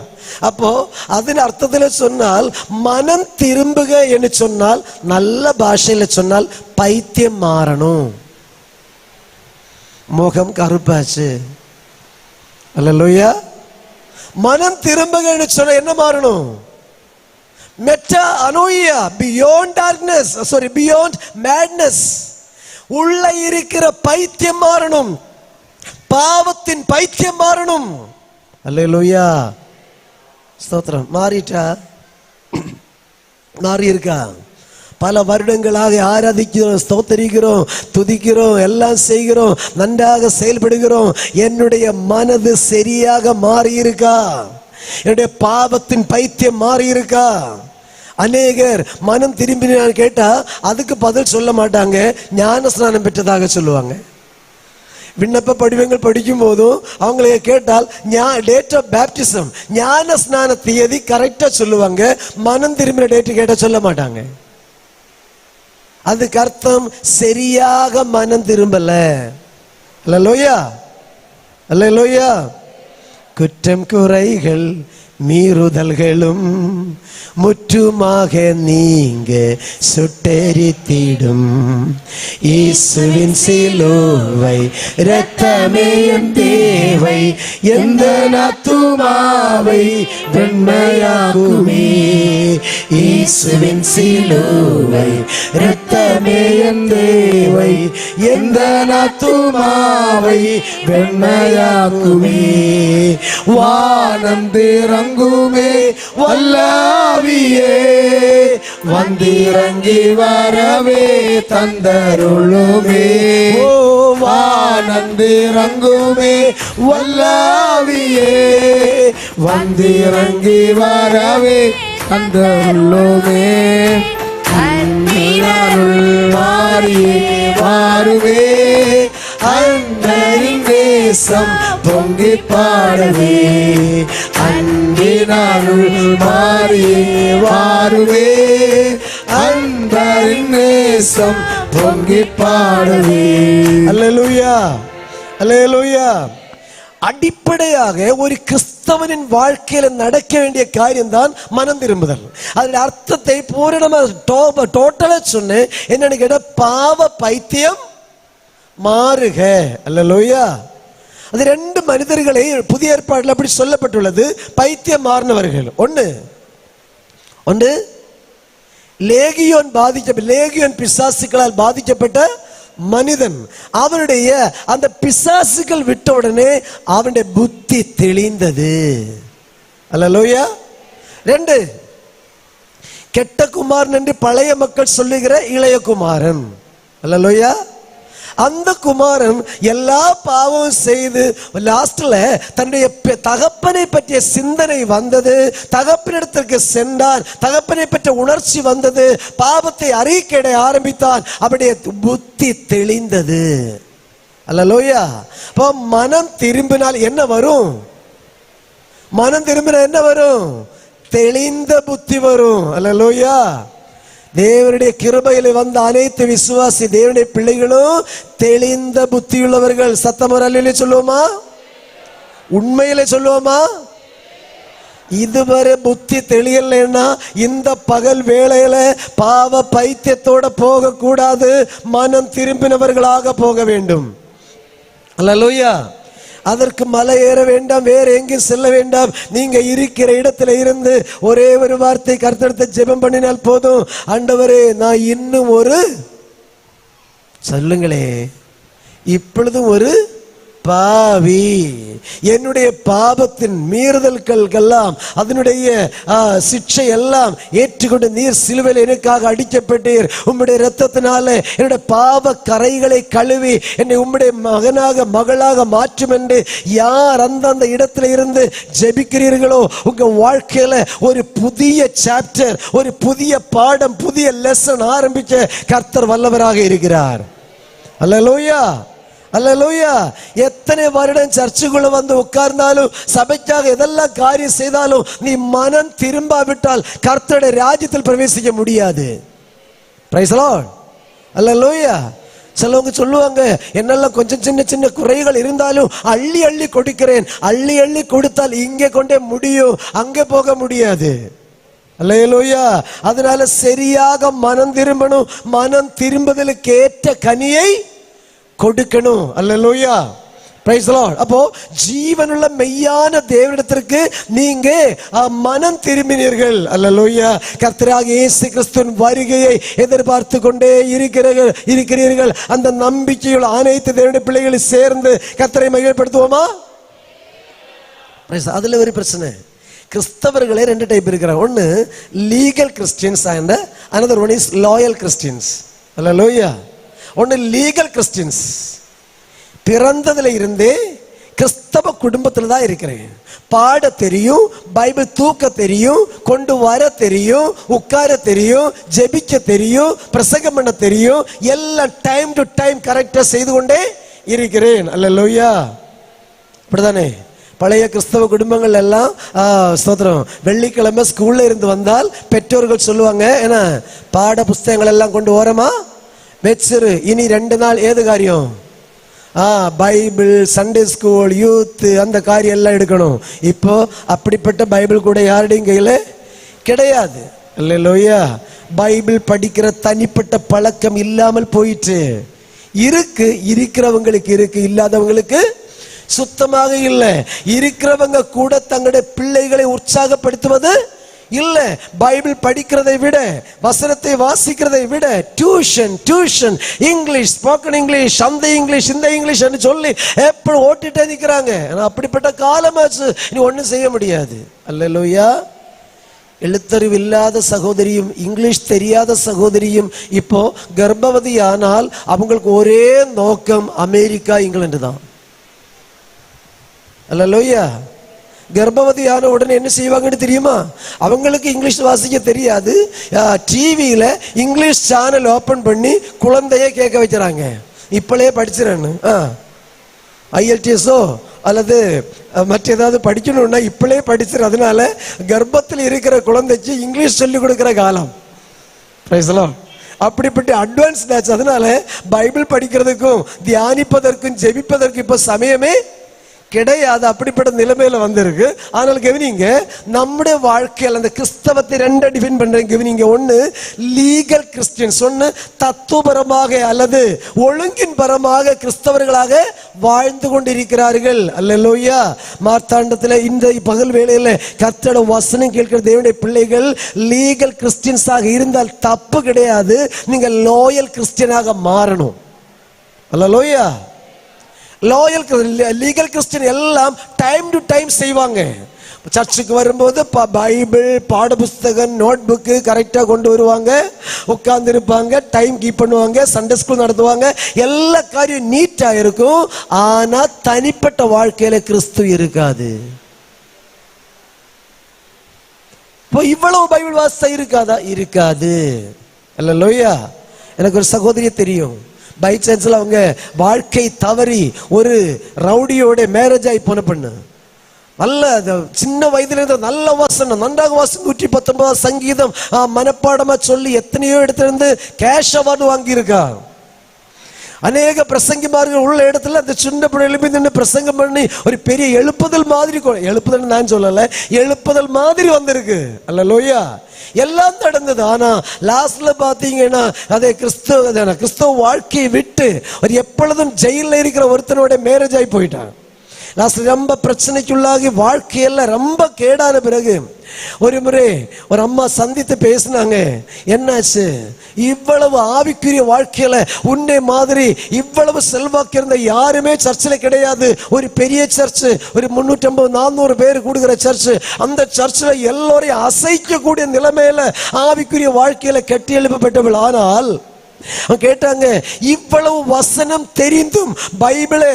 அப்போ அதன் அர்த்தத்தில் சொன்னால் மனம் திரும்புக என்று சொன்னால், நல்ல பாஷையில் சொன்னால் பைத்தியம் மாறணும். முகம் கருப்பாச்சு. அல்லேலூயா. மனம் திரும்புகன்னு சொன்ன என்ன மாறணும்? Metanoia, beyond darkness, sorry beyond madness, உள்ள இருக்கிற பைத்தியம் மாறணும், பாவத்தின் பைத்தியம் மாறணும். அல்லேலூயா, ஸ்தோத்திரம். மாறிட்டா? மாறி இருக்கா? பல வருடங்களாக ஆராதிக்கிறோம், ஸ்தோத்தரிக்கிறோம், துதிக்கிறோம், எல்லாம் செய்கிறோம், நன்றாக செயல்படுகிறோம். என்னுடைய மனது சரியாக மாறி இருக்கா? என்னுடைய பாவத்தின் பைத்தியம் மாறி இருக்கா? அநேகர் மனம் திரும்பினான்னு கேட்டா அதுக்கு பதில் சொல்ல மாட்டாங்க, ஞான ஸ்நானம் பெற்றதாக சொல்லுவாங்க. விண்ணப்ப படிவங்கள் படிக்கும் போதும் அவங்களை கேட்டால் டேட் ஆஃப் பேப்டிசம், ஞான ஸ்நான தேதி கரெக்டா சொல்லுவாங்க. மனம் திரும்பின டேட் கேட்ட சொல்ல மாட்டாங்க. அதுக்கு அர்த்தம் சரியாக மனம் திரும்பல. அல்லேலூயா, அல்லேலூயா. குற்றம் குறைகள் மீறுதல்களும் முற்றுமாக நீங்க சுட்டெரித்திடும் இயேசுவின் சிலுவை இரத்தமே என் தேவை, எந்த ஆத்துமாவை வெண்மையாகுமே. இயேசுவின் சிலுவை இரத்தமே என் தேவை, எந்த ஆத்துமாவை வெண்மையாகுமே. வானம் திறங்குமே வல்லாவியே, வந்திறங்கி வரவே தந்தருளுமே. ஓ வானம் திறங்குமே வல்லாவியே, வந்திறங்கி வரவே தந்தருளுமே. அன்பினாருள் மாறியே வாருவே, அன்பரின் நேசம் பொங்கி பாடுவே. அன்பினாருள் மாறியே வாருவே, அன்பரின் நேசம் பொங்கி பாடுவே. அல்லேலூயா, அல்லேலூயா. அடிப்படையாக ஒரு கிறிஸ்தவனின் வாழ்க்கையில நடக்க வேண்டிய காரியம் தான் மனம் திரும்புதல். அதனுடைய அர்த்தத்தை பூரணமா டோட்டலா சொன்னேன். என்னன்னு கேட்டா, பாவ பைத்தியம் மாறுக. அல்லேலூயா. அது ரெண்டு மனிதர்களை புதிய ஏற்பாட்டில் அப்படி சொல்லப்பட்டுள்ளது, பைத்தியம் மாறினவர்கள். ஒன்று லேகியோன் பிசாசுகளால் பாதிக்கப்பட்ட மனிதன். அவனுடைய அந்த பிசாசுகள் விட்ட உடனே அவனுடைய புத்தி தெளிந்தது. அல்லேலூயா. ரெண்டு, கெட்ட குமாரன் என்று பழைய மக்கள் சொல்லுகிற இளைய குமாரன். அல்லேலூயா. அந்த குமாரன் எல்லா பாவமும் செய்து லாஸ்ட்ல தன்னுடைய தகப்பனை பற்றிய சிந்தனை வந்தது, தகப்பனிடத்திற்கு சென்றான், தகப்பனை பற்றிய உணர்ச்சி வந்தது, பாவத்தை அறிக்கையிட ஆரம்பித்தான், அவருடைய புத்தி தெளிந்தது. அல்லேலூயா. இப்போ மனம் திரும்பினால் என்ன வரும்? மனம் திரும்பினால் என்ன வரும்? தெளிந்த புத்தி வரும். அல்லேலூயா. தேவனுடைய கிருபையில வந்த அனைத்து விசுவாசி தேவனுடைய பிள்ளைகளும் தெளிந்த புத்தியுள்ளவர்கள். சத்தமர் அல்லேலூயா சொல்லுவோமா? உண்மையிலே சொல்லுவோமா? இதுவரை புத்தி தெளியலைன்னா இந்த பகல் வேளையில பாவ பைத்தியத்தோட போக கூடாது, மனம் திரும்பினவர்களாக போக வேண்டும். அல்லேலூயா. அதற்கு மலை ஏற வேண்டாம், வேற எங்கேயும் செல்ல வேண்டாம். நீங்க இருக்கிற இடத்துல இருந்து ஒரே ஒரு வார்த்தை கர்த்தரிடத்தில் ஜெபம் பண்ணினால் போதும். ஆண்டவரே, நான் இன்னும் ஒரு சொல்லுங்களே, இப்பொழுதும் ஒரு பாவி, என்னுடைய பாவத்தின் மீறுதல்களெல்லாம் அதனுடைய சிக்ஷை எல்லாம் ஏற்றுக்கொண்டு நீர் சிலுவையில் எனக்காக அடிக்கப்பட்டீர். உம்முடைய இரத்தத்தினால என்னுடைய பாவ கரைகளை கழுவி என்னை உம்முடைய மகனாக மகளாக மாற்றும் என்று யார் அந்தந்த இடத்துல இருந்து ஜெபிக்கிறீர்களோ, உங்க வாழ்க்கையில ஒரு புதிய சாப்டர், ஒரு புதிய பாடம், புதிய லெசன் ஆரம்பிக்க கர்த்தர் வல்லவராக இருக்கிறார். அல்லேலூயா, அல்லேலூயா. எத்தனை வருடம் சர்ச்சுக்குள்ள வந்து உட்கார்ந்தாலும், சபைக்காக எதெல்லாம் காரியம் செய்தாலும், நீ மனம் திரும்பாவிட்டால் கர்த்தருடைய ராஜ்யத்தில் பிரவேசிக்க முடியாது. Praise the lord. அல்லேலூயா. சிலவங்க சொல்லுவாங்க, என்னெல்லாம் கொஞ்சம் சின்ன சின்ன குறைகள் இருந்தாலும் அள்ளி அள்ளி கொடுக்கிறேன். அள்ளி அள்ளி கொடுத்தால் இங்கே கொண்டே முடியும், அங்கே போக முடியாது. அல்லேலூயா. அதனால சரியாக மனம் திரும்பணும். மனம் திரும்புதலுக்கு ஏற்ற கனியை கொடுக்கணும். அல்லேலூயா. Praise the lord. அப்போ ஜீவனுள்ள மெய்யான தேவனிடத்திற்கு நீங்க மனம் திரும்பினீர்கள். அல்லேலூயா. கர்த்தராகிய இயேசு கிறிஸ்துவின் வருகையை எதிர்பார்த்து கொண்டே இருக்கிறீர்கள். அந்த நம்பிக்கையுள்ள அனைத்து தேவனுடைய பிள்ளைகளை சேர்ந்து கர்த்தரை மகிமைப்படுத்துவோமா? அதுல ஒரு பிரச்சனை. கிறிஸ்தவர்களே ரெண்டு டைப் இருக்கிறாங்க. ஒன்னு legal Christians and another one is loyal Christians. அல்லேலூயா. ஒன்னு லீகல் கிறிஸ்டியன்ஸ், பிறந்ததுல இருந்தே கிறிஸ்தவ குடும்பத்துல தான் இருக்கிறேன், பாட தெரியும், பைபிள் தூக்க தெரியும், கொண்டு வர தெரியும், உட்கார தெரியும், ஜெபிக்க தெரியும், பிரசங்கம் பண்ண தெரியும், எல்லாம் டைம் டு டைம் கரெக்டா செய்து கொண்டே இருக்கிறேன். அல்லேலூயா. அப்படிதானே பழைய கிறிஸ்தவ குடும்பங்கள் எல்லாம் ஸ்தோத்திரம், வெள்ளிக்கிழமை ஸ்கூல்ல இருந்து வந்தால் பெற்றோர்கள் சொல்லுவாங்க, ஏன்னா பாட புஸ்தகங்கள் எல்லாம் கொண்டு ஓரமா வச்சிரு, இனி 2 நாள் ஏது காரியம், பைபிள், சண்டே ஸ்கூல், யூத், அந்த காரியம் எல்லாம் எடுக்கணும். இப்போ அப்படிப்பட்ட பைபிள் கூட யாருடையும் கையில கிடையாது. அல்லேலூயா. பைபிள் படிக்கிற தனிப்பட்ட பழக்கம் இல்லாமல் போயிட்டு இருக்கு. இருக்கிறவங்களுக்கு இருக்கு, இல்லாதவங்களுக்கு சுத்தமாக இல்லை. இருக்கிறவங்க கூட தங்களுடைய பிள்ளைகளை உற்சாகப்படுத்துவது இல்ல. பைபிள் படிக்கிறதை விட, வசனத்தை வாசிக்கிறதை விட டியூஷன், இங்கிலீஷ், ஸ்போக்கன் இங்கிலீஷ், அந்த இங்கிலீஷ், இந்த இங்கிலீஷ் சொல்லி எப்படி ஓட்டிட்டே நிற்கிறாங்க. அப்படிப்பட்ட காலமாச்சு, நீ ஒன்றும் செய்ய முடியாது. அல்லேலூயா. எழுத்தறிவு இல்லாத சகோதரியும் இங்கிலீஷ் தெரியாத சகோதரியும் இப்போ கர்ப்பவதி ஆனால் அவங்களுக்கு ஒரே நோக்கம் அமெரிக்கா, இங்கிலாந்து தான். அல்லேலூயா. கர்ப்பவதியான உடனே என்ன செய்வாங்கன்னு தெரியுமா? அவங்களுக்கு இங்கிலீஷ் வாசிக்க தெரியாது, டிவியில இங்கிலீஷ் சேனல் ஓபன் பண்ணி குழந்தைய கேட்க வைக்கிறாங்க, இப்பளே படிச்சிடன்னு. IELTSஓ அல்லது மற்ற ஏதாவது படிக்கணும்னா இப்பளே படிச்சிரு. அதனால கர்ப்பத்தில் இருக்கிற குழந்தைக்கு இங்கிலீஷ் சொல்லி கொடுக்கிற காலம். அப்படிப்பட்ட அட்வான்ஸ் ஆச்சு. அதனால பைபிள் படிக்கிறதுக்கும் தியானிப்பதற்கும் ஜெபிப்பதற்கும் இப்ப சமயமே கிடையாது. அப்படிப்பட்ட நிலைமையில வந்திருக்கு. ஆனால் கவனிங்க, நம்முடைய வாழ்க்கையில் அந்த கிறிஸ்தவத்தை ரெண்டா டிஃபைன் பண்றேன். கவனிங்க, ஒன்னு லீகல் கிறிஸ்டியன்ஸ், ஒன்னு தத்துவபரமாக அல்லது ஒழுங்கின் பரமாக கிறிஸ்தவர்களாக வாழ்ந்து கொண்டிருக்கிறார்கள். அல்லேலூயா. மார்த்தாண்டத்தில் இந்த பகல் வேளையில கர்த்தருடைய வசனம் கேட்கிற தேவனுடைய பிள்ளைகள் லீகல் கிறிஸ்டியன்ஸாக இருந்தால் தப்பு கிடையாது. நீங்க லாயல் கிறிஸ்டியனாக மாறணும். அல்லேலூயா. லாயல் லீகல் கிறிஸ்டியன் எல்லாம் டைம் டு டைம் செய்வாங்க. சர்ச்சுக்கு வரும்போது பைபிள், பாட புஸ்தகம், நோட் புக்கு கரெக்டா கொண்டு வருவாங்க, உட்கார்ந்து இருப்பாங்க, டைம் கீப் பண்ணுவாங்க, சண்டே ஸ்கூல் நடத்துவாங்க, எல்லா காரியம் நீட்டா இருக்கும். ஆனா தனிப்பட்ட வாழ்க்கையில கிறிஸ்து இருக்காது. இப்போ இவ்வளவு பைபிள் வாசித்தா இருக்காதா? இருக்காது. அல்லேலூயா. எனக்கு ஒரு சகோதரியை தெரியும். பை சான்ஸ்ல அவங்க வாழ்க்கை தவறி ஒரு ரவுடியோட மேரேஜ் ஆகி போன பொண்ணு. நல்ல சின்ன வயதுல இருந்து நல்ல வாசனம், நன்றாக வாசனம், 119 சங்கீதம் மனப்பாடமா சொல்லி எத்தனையோ இடத்துல இருந்து கேஷ் அவார்டு வாங்கி இருக்கா. அநேக பிரசங்கிமார்கள் உள்ள இடத்துல அந்த சின்ன பிள்ளை எழுப்பி நின்று பிரசங்கம் பண்ணி ஒரு பெரிய எழுப்புதல் மாதிரி, எழுப்புதல் நான் சொல்லல, எழுப்புதல் மாதிரி வந்திருக்கு. அல்லேலூயா. எல்லாம் நடந்தது. ஆனா லாஸ்ட்ல பாத்தீங்கன்னா அதே கிறிஸ்தவ வாழ்க்கையை விட்டு ஒரு எப்பொழுதும் ஜெயில இருக்கிற ஒருத்தனோட மேரேஜ் ஆகி போயிட்டான். லாஸ்ட் ரொம்ப பிரச்சனைக்குள்ளாகி வாழ்க்கையெல்லாம் ரொம்ப கேடான பிறகு ஒரு முறை ஒரு அம்மா சந்தித்து பேசினாங்க. என்னாச்சு? இவ்வளவு ஆவிக்குரிய வாழ்க்கையில உன்னை மாதிரி இவ்வளவு செல்வாக்கு இருந்த யாருமே சர்ச்சில் கிடையாது. ஒரு பெரிய சர்ச்சு, ஒரு 350-400 பேர் கூடுகிற சர்ச்சு. அந்த சர்ச்சில் எல்லோரையும் அசைக்கக்கூடிய நிலைமையில ஆவிக்குரிய வாழ்க்கையில கட்டி எழுப்பப்பட்டவள். ஆனால் கேட்டாங்க, இவ்வளவு வசனம் தெரிந்தும் பைபிளே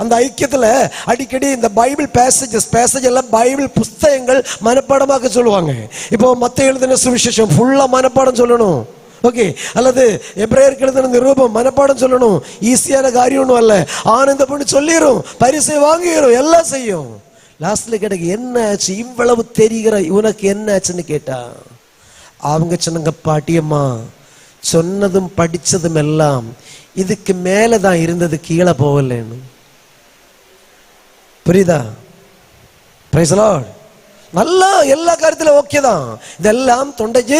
அந்த ஐக்கியத்துல அடிக்கடி இந்த பைபிள் பேசேஜ் எல்லாம் பைபிள் புஸ்தகங்கள் மனப்பாடமாக சொல்லுவாங்க. இப்போ மத்தேயு எழுதின சுவிசேஷம் ஃபுல்லா மனப்பாடம் சொல்லணும், ஓகே, அல்லது எபிரேயருக்கு எழுதின நிருபம் மனப்பாடம் சொல்லணும். ஈஸியான காரியம் ஒன்றும் அல்ல. ஆனந்த பண்ணி சொல்லிடும், பரிசை வாங்கிடும், எல்லாம் செய்யும். லாஸ்ட்ல கேட்ட என்ன ஆச்சு, இவ்வளவு தெரிகிற உனக்கு என்ன ஆச்சுன்னு கேட்டா அவங்க சொன்னாங்க, பாட்டியம்மா சொன்னதும் படிச்சதும் எல்லாம் இதுக்கு மேலதான் இருந்தது, கீழே போகலன்னு. புரியுதா? Price the Lord. நல்லா எல்லா காரியத்திலும் ஓகே தான், இதெல்லாம் தொண்டைக்கு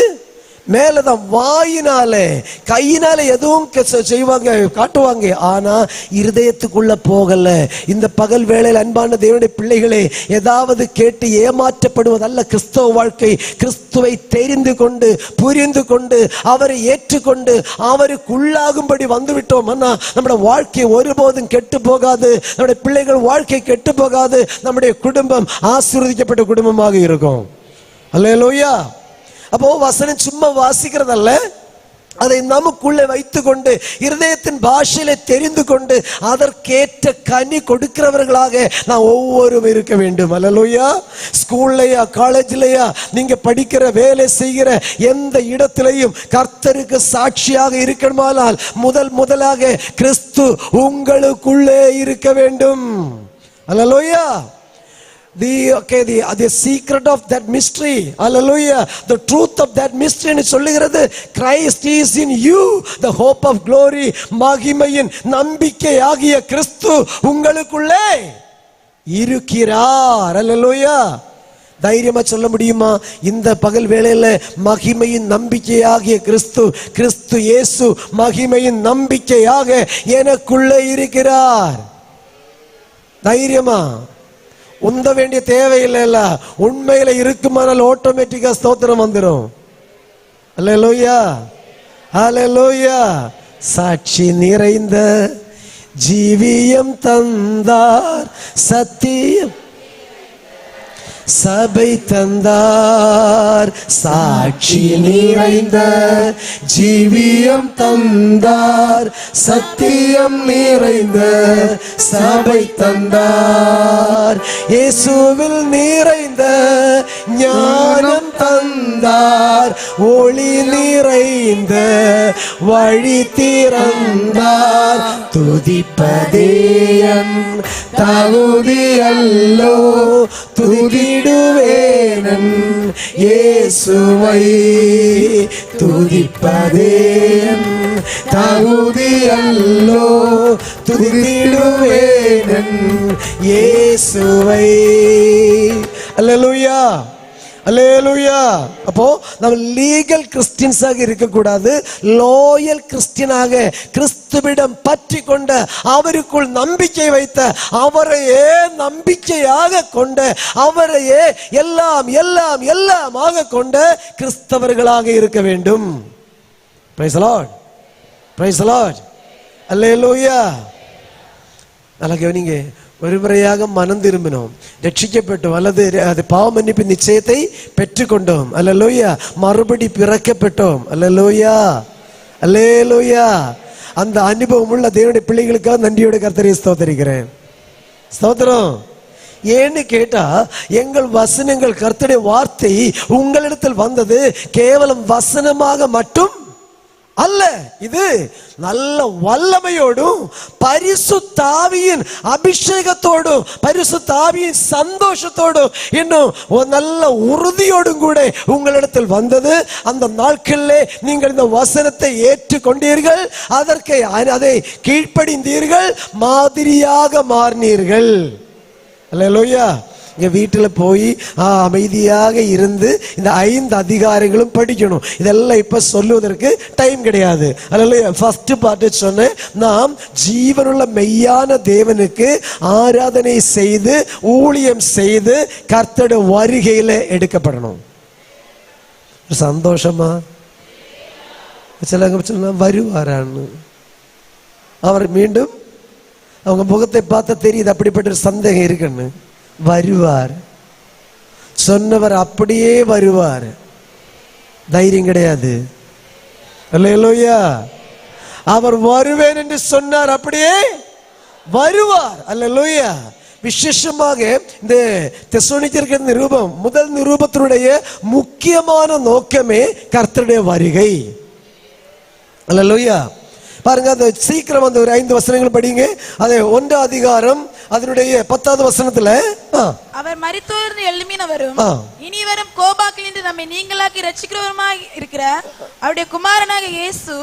மேலதான் வாயினாலே கையினால எதுவும் செய்வாங்க, காட்டுவாங்க, ஆனா இருதயத்துக்குள்ள போகல. இந்த பகல் வேளையில் அன்பான தேவனுடைய பிள்ளைகளே, ஏதாவது கேட்டு ஏமாற்றப்படுவதல்ல கிறிஸ்தவ வாழ்க்கை. கிறிஸ்துவை தெரிந்து கொண்டு புரிந்து கொண்டு அவரை ஏற்றுக்கொண்டு அவருக்குள்ளாகும்படி வந்துவிட்டோம். நம்முடைய வாழ்க்கை ஒருபோதும் கெட்டு போகாது, நம்முடைய பிள்ளைகள் வாழ்க்கை கெட்டு போகாது, நம்முடைய குடும்பம் ஆசீர்வதிக்கப்பட்ட குடும்பமாக இருக்கும். அல்லேலூயா. அப்போ வசனம் சும்மா வாசிக்கிறதல்ல, அதை நமக்குள்ளே வைத்து கொண்டு இருதயத்தின் பாஷையில தெரிந்து கொண்டு அதற்கேற்ற கனி கொடுக்கிறவர்களாக நான் ஒவ்வொருவரும் இருக்க வேண்டும். அல்லேலூயா. ஸ்கூல்லையா காலேஜ்லையா நீங்க படிக்கிற வேலை செய்கிற எந்த இடத்திலையும் கர்த்தருக்கு சாட்சியாக இருக்கணுமானால் முதலாக கிறிஸ்து உங்களுக்குள்ளே இருக்க வேண்டும். அல்லேலூயா. The secret of that mystery, hallelujah, the truth of that mystery ன்னு சொல்லுகிறது, Christ is in you, the hope of glory, மகிமையின் நம்பிக்கையாகிய கிறிஸ்து உங்களுக்குள்ளே இருக்கிறார். ஹalleluya. தைரியமா சொல்ல முடியுமா? இந்த பகல் வேளையில மகிமையின் நம்பிக்கையாகிய கிறிஸ்து இயேசு மகிமையின் நம்பிக்கையாக எனக்குள்ளே இருக்கிறார். தைரியமா உந்த வேண்டிய தேவையில்லைல்ல, உண்மையில இருக்குமானால் ஆட்டோமேட்டிக்கா ஸ்தோத்திரம் வந்துடும். அல்லேலூயா, அல்லேலூயா. சாட்சி நிறைந்த ஜீவியம் தந்தார், சத்தியம் சபை தந்தார். சாட்சி நிறைந்த ஜீவியம் தந்தார், சத்தியம் நிறைந்த சபை தந்தார். இயேசுவில் நிறைந்த ஞானம் தந்தார், ஒளி நிறைந்த வழி திறந்தார். துதிப்பதேயன் தகுதி அல்லோ, துதிடுவேனன் இயேசுவை. துதிப்பதேயன் தகுதி அல்லோ, துதிடுவேனன் இயேசுவை. அல்லேலூயா, அல்லேலூயா. அப்போ நம்ம லீகல் கிறிஸ்டியன்ஸாக இருக்கக்கூடாது, லோயல் கிறிஸ்டியனாக கிறிஸ்துவிடம் பற்றி கொண்ட அவருக்குள் நம்பிக்கை வைத்த அவரையே நம்பிக்கையாக கொண்ட அவரையே எல்லாம் எல்லாம் எல்லாமாக கொண்ட கிறிஸ்தவர்களாக இருக்க வேண்டும். Praise the lord, praise the lord. அல்லேலூயா. நல்லா கவனிங்க. ஒரு முறையாக மனம் திரும்பினோம், ரட்சிக்கப்பட்டோம், அல்லது அது பாவ மன்னிப்பு நிச்சயத்தை பெற்றுக்கொண்டோம். அல்லேலூயா. மறுபடி பிறக்கப்பட்டோம். அல்லேலூயா, அல்லேலூயா. அந்த அனுபவம் உள்ள தேவனுடைய பிள்ளைகளுக்காக நன்றியோட கர்த்தரை ஸ்தோத்திரிக்கிறேன். ஸ்தோத்திரம். ஏன்னு கேட்டா, எங்கள் வசனங்கள் கர்த்தருடைய வார்த்தை உங்களிடத்தில் வந்தது கேவலம் வசனமாக மட்டும் அல்ல, இது நல்ல வல்லமையோடும் பரிசுத்த ஆவியின் அபிஷேகத்தோடும் பரிசுத்த ஆவியின் சந்தோஷத்தோடும் இன்னும் ஒரு நல்ல உறுதியோடும் கூட உங்களிடத்தில் வந்தது. அந்த நாட்களிலே நீங்கள் இந்த வசனத்தை ஏற்றுக்கொண்டீர்கள், அதை கீழ்ப்படிந்தீர்கள், மாதிரியாக மாறினீர்கள். அல்லேலூயா. இங்க வீட்டுல போய் அமைதியாக இருந்து இந்த 5 அதிகாரங்களும் படிக்கணும். இதெல்லாம் இப்ப சொல்லுவதற்கு டைம் கிடையாது. அல்லேலூயா. ஃபர்ஸ்ட் பார்ட் சொன்னேன், நாம் ஜீவனுள்ள மெய்யான தேவனுக்கு ஆராதனை செய்து ஊழியம் செய்து கர்த்தருடைய வருகையில எடுக்கப்படணும். சந்தோஷமா? சிலங்க சொன்னா வருவாரான்னு, அவர் மீண்டும் அவங்க முகத்தை பார்த்தா தெரியுது அப்படிப்பட்ட ஒரு சந்தேகம் இருக்குன்னு. வருவார், சொன்னவர் அப்படியே வருவார். தைரியம் கிடையாது. அல்லேலூயா. அவர் வருவேன் என்று சொன்னார், அப்படியே வருவார். அல்லேலூயா. விசேஷமாக இந்த தெசலோனிக்கேயர் நிருபம் முதல் நிருபத்தினுடைய முக்கியமான நோக்கமே கர்த்தருடைய வருகை. அல்லேலூயா. பாருங்க, அந்த சீக்கிரம் அந்த ஒரு 5 வசனங்கள் படிங்க. அது 1 அதிகாரம் அதனுடைய 10வது வசனத்துல, அவர் மரித்தோரிலிருந்து எழும்பினவரும் இனி வரும் கோபாக்கிலிருந்து நம்மை நீங்களாக்கி ரட்சிக்கிறவருமாய் இருக்கிற அவருடைய குமாரனாக இயேசு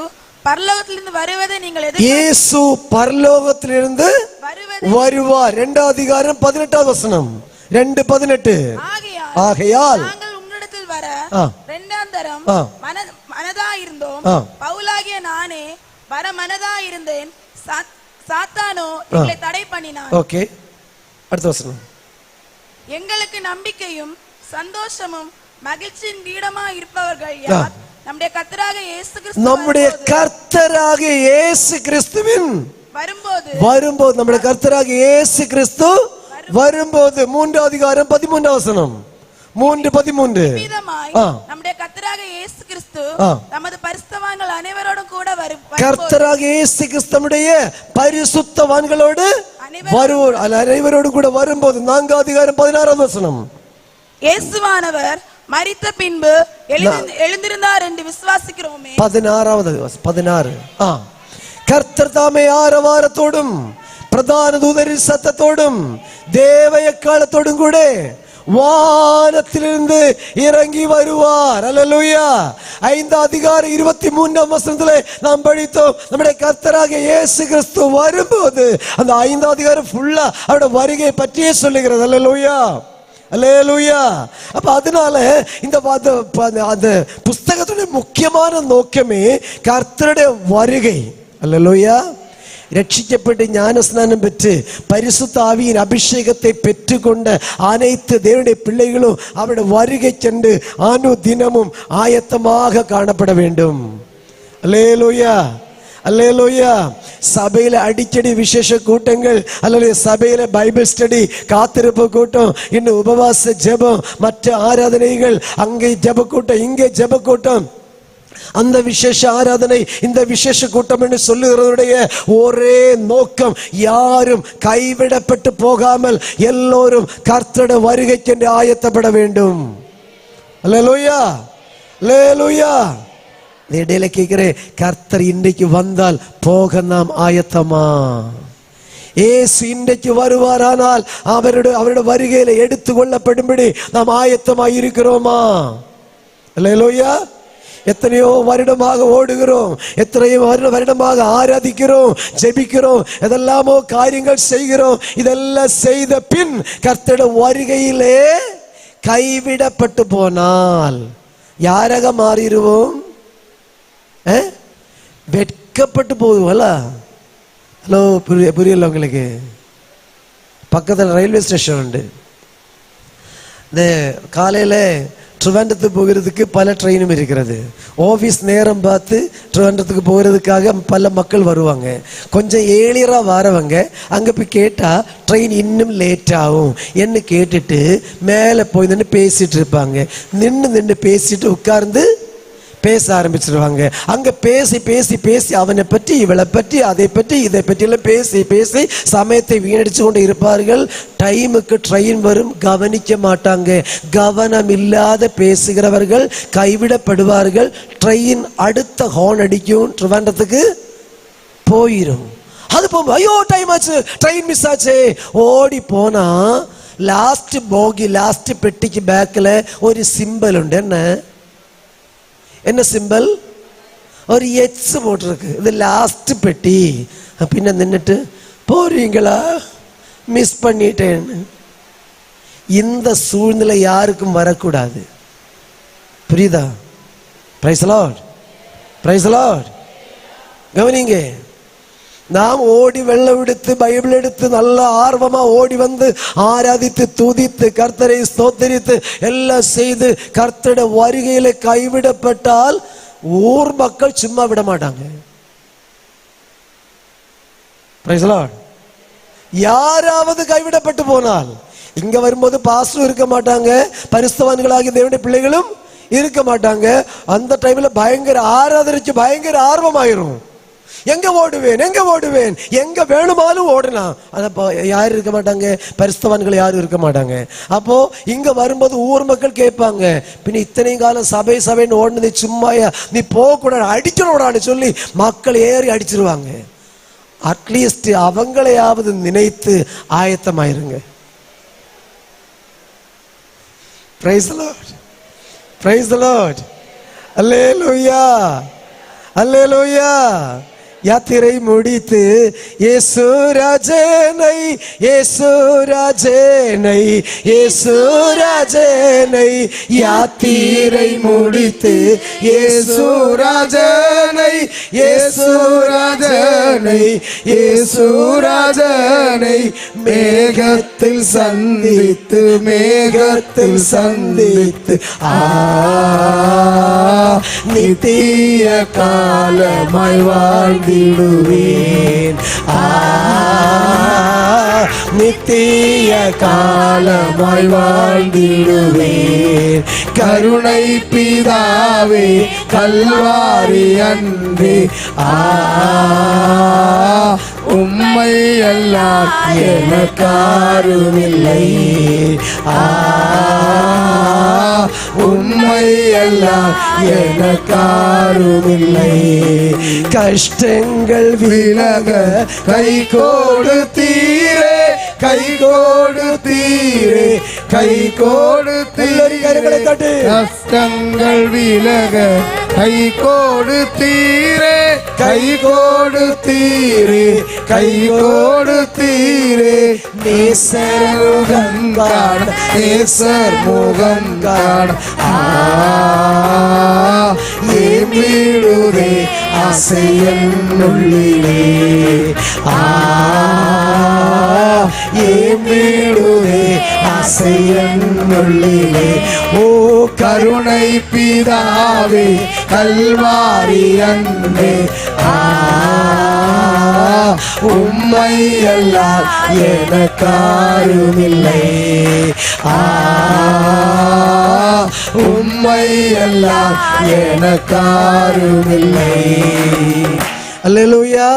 பரலோகத்திலிருந்து வருவதை நீங்கள் இயேசு பரலோகத்திலிருந்து வருவார். 2 அதிகாரம் 18வது வசனம், 2:18. ஆகையால் ஆகையால் நாங்கள் உங்களிடத்தில் வர இரண்டாந்தரம் பவுலாகிய நானே வர மனதா இருந்தேன், சாத்தானோ எங்களை தடை பண்ணினான். ஓகே, அடுத்த வசனம். எங்களுக்கு நம்பிக்கையும் சந்தோஷமும் மகிழ்ச்சியின் பீடமா இருப்பவர்கள் யார்? நம்முடைய கர்த்தராக இயேசு கிறிஸ்து. நம்முடைய கர்த்தராக இயேசு கிறிஸ்துவின் வரும்போது நம்முடைய கர்த்தராக இயேசு கிறிஸ்து வரும்போது 3:13 வசனம். 3:13 நம்முடைய கர்த்தராக இயேசு கிறிஸ்து நமது பரிசுத்தவான்கள் அனைவரோடும் கூட கர்த்தராக இயேசு கிறிஸ்துவுடைய பரிசுத்தவான்களோடு வருவோர் அனைவரோடு கூட வரும்போது 4:16 வசனம். இயேசுவானவர் மரித்த பின்பு எழுந்திருந்தார் என்று விசுவாசிக்கிறோமே. 16 கர்த்தர் தாமே ஆரவாரத்தோடும் பிரதான தூதரின் சத்தத்தோடும் தேவ எக்காலத்தோடும் கூட வானத்திலிருந்து இறங்கி வருவார். அல்லேலூயா. 5:23 வசனத்திலே நாம் படித்தோம், நம்முடைய கர்த்தராக இயேசு கிறிஸ்து வரும்போது அந்த 5 ஃபுல்லா அவருடைய வருகை பற்றியே சொல்லுகிறது. அல்லேலூயா, அல்லேலூயா. அப்ப அதனால இந்த அந்த புஸ்தகத்துடைய முக்கியமான நோக்கமே கர்த்தருடைய வருகை. அல்லேலூயா. ரட்சிக்கப்பட்டு ஞானஸ்நானம் பெற்று பரிசுத்த ஆவியின் அபிஷேகத்தை பெற்றுக்கொண்ட அனைத்து தேவனுடைய பிள்ளைகளும் அவருடைய வருகை சென்று அனுதினமும் ஆயத்தமாக காணப்பட வேண்டும். அல்லேலூயா, அல்லேலூயா. சபையில அடிக்கடி விசேஷ கூட்டங்கள் அல்லது சபையில பைபிள் ஸ்டடி, காத்திருப்பு கூட்டம், இன்னும் உபவாச ஜெபம், மற்ற ஆராதனைகள், அங்கே ஜெப கூட்டம், இங்கே ஜெப கூட்டம், அந்த விசேஷ ஆராதனை, இந்த விசேஷ கூட்டம் என்று சொல்லுகிறதுடைய ஒரே நோக்கம் யாரும் கைவிடப்பட்டு போகாமல் எல்லோரும் கர்த்தருடைய வருகைக்கென்று ஆயத்தப்பட வேண்டும். அல்லேலூயா, அல்லேலூயா. இடையில கேட்கிறேன், கர்த்தர் இன்றைக்கு வந்தால் போக நாம் ஆயத்தமா? ஏசு இன்றைக்கு வருவாரானால் அவருடைய வருகையில எடுத்துக்கொள்ளப்படும்படி நாம் ஆயத்தமாய் இருக்கிறோமா? அல்லேலூயா. எத்தனையோ வருடமாக ஓடுகிறோம், எத்தனையோ வருடமாக ஆராதிக்கிறோம், ஜெபிக்கிறோம், எதெல்லாமோ காரியங்கள் செய்கிறோம். இதெல்லாம் செய்த பின் கர்த்தருடைய வருகையிலே கைவிடப்பட்டு போனால் யாராக மாறிடுவோம்? வெட்கப்பட்டு போகுவல. ஹலோ, புரியல உங்களுக்கு? பக்கத்தில் ரயில்வே ஸ்டேஷன் உண்டு. இந்த காலையில் ட்ரிவாண்டத்துக்கு போகிறதுக்கு பல ட்ரெயினும் இருக்கிறது. ஆஃபீஸ் நேரம் பார்த்து ட்ரிவாண்டத்துக்கு போகிறதுக்காக பல மக்கள் வருவாங்க. கொஞ்சம் ஏழியராக வரவங்க அங்கே போய் கேட்டால் ட்ரெயின் இன்னும் லேட் ஆகும் என்ன கேட்டுட்டு மேலே போய் நின்று பேசிட்டு இருப்பாங்க. நின்று பேசிட்டு உட்கார்ந்து பேச ஆரம்பிச்சிருவாங்க. அங்க பேசி பேசி பேசி அவனை பற்றி, இவளை பற்றி, அதை பற்றி, இதை பற்றி எல்லாம் பேசி பேசி சமயத்தை வீணடிச்சு கொண்டு இருப்பார்கள். டைமுக்கு ட்ரெயின் வரும், கவனிக்க மாட்டாங்க. கவனம் இல்லாத பேசுகிறவர்கள் கைவிடப்படுவார்கள். ட்ரெயின் அடுத்த ஹார்ன் அடிக்கும், ட்ரிவாண்டத்துக்கு போயிடும். அது போகும், ஐயோ டைம் ஆச்சு, ட்ரெயின் மிஸ் ஆச்சு. ஓடி போனா லாஸ்ட் போகி, லாஸ்ட் பெட்டிக்கு பேக்கில் ஒரு சிம்பல் உண்டு. என்ன சிம்பல்? ஒரு எக்ஸ் போட்டிருக்கு. இது லாஸ்ட் பெட்டி. பின்ன நின்றுட்டு போறீங்களா, மிஸ் பண்ணிட்டேன்னு. இந்த சூழ்நிலை யாருக்கும் வரக்கூடாது. புரியுதா? Price the lord, praise the Lord. கவனிங்க, நாம் ஓடி வெள்ளம் எடுத்து பைபிள் எடுத்து நல்ல ஆர்வமா ஓடி வந்து ஆராதித்து துதித்து கர்த்தரை ஸ்தோத்திரித்து எல்லாம் செய்து கர்த்தருடைய வருகையில கைவிடப்பட்டால் ஊர் மக்கள் சும்மா விட மாட்டாங்க. Price the Lord. யாராவது கைவிடப்பட்டு போனால் இங்க வரும்போது பாஸ்டரும் இருக்க மாட்டாங்க, பரிசுத்தவான்களாகிய தேவனுடைய பிள்ளைகளும் இருக்க மாட்டாங்க. அந்த டைம்ல பயங்கர ஆராதனைக்கு பயங்கர ஆர்வமாயிரும். எங்க ஓடுவேன், எங்க ஓடுவேன், எங்க வேணுமாலும் ஓடலாம். யாரும் இருக்க மாட்டாங்க, பரிசுத்தவான்கள் யாரும் இருக்க மாட்டாங்க. அப்போ இங்க வரும்போது ஊர் மக்கள் கேட்பாங்க, பின்ன இத்தனை காலம் சபை சபைன்னு ஓடுனது சும்மாயா, நீ போக கூடாது, அடிச்சிடக்கூடாதுன்னு சொல்லி மக்கள் ஏறி அடிச்சிருவாங்க. அட்லீஸ்ட் அவங்களையாவது நினைத்து ஆயத்தமாயிருங்க. Praise the lord, praise the lord. அல்லேலூயா, அல்லேலூயா. யாத்திரை முடித்து இயேசுராஜனை இயேசுராஜனை இயேசுராஜனை யாத்திரை முடித்து இயேசுராஜனை இயேசுராஜனை இயேசுராஜனை மேகத்தில் சந்தித்து மேகத்தில் சந்தித்து நித்திய காலமாய் வாழ்ந்திடுவேன் நித்திய காலமாய் வாழ்ந்திடுவேன் கருணை பிதாவே கல்வாரி அன்றே உம்மை எல்லாம் எனக்காருமில்லை உம்மை எல்லாம் எனக்காருமில்லை கஷ்டங்கள் விலக கை கொடுத்தீரே கை கொடுத்தீரே கை கொடுத்தீரே கஷ்டங்கள் விலக கை கொடுத்தீரே கை கொடுத்தீரே கை கொடுத்தீரே நேசர் முகம் காண நேசர் முகம் காண ஏமிடுதே ஆசையன்னுள்ளிலே ஏமிடுதே ஆசையன்னுள்ளிலே ஓ கருணை பிதாவே கல்வாரி அன்பே உம்மை எல்லாம் எனக்காருமில்லை உம்மை எல்லாம் எனக்காருமில்லை. அல்லேலூயா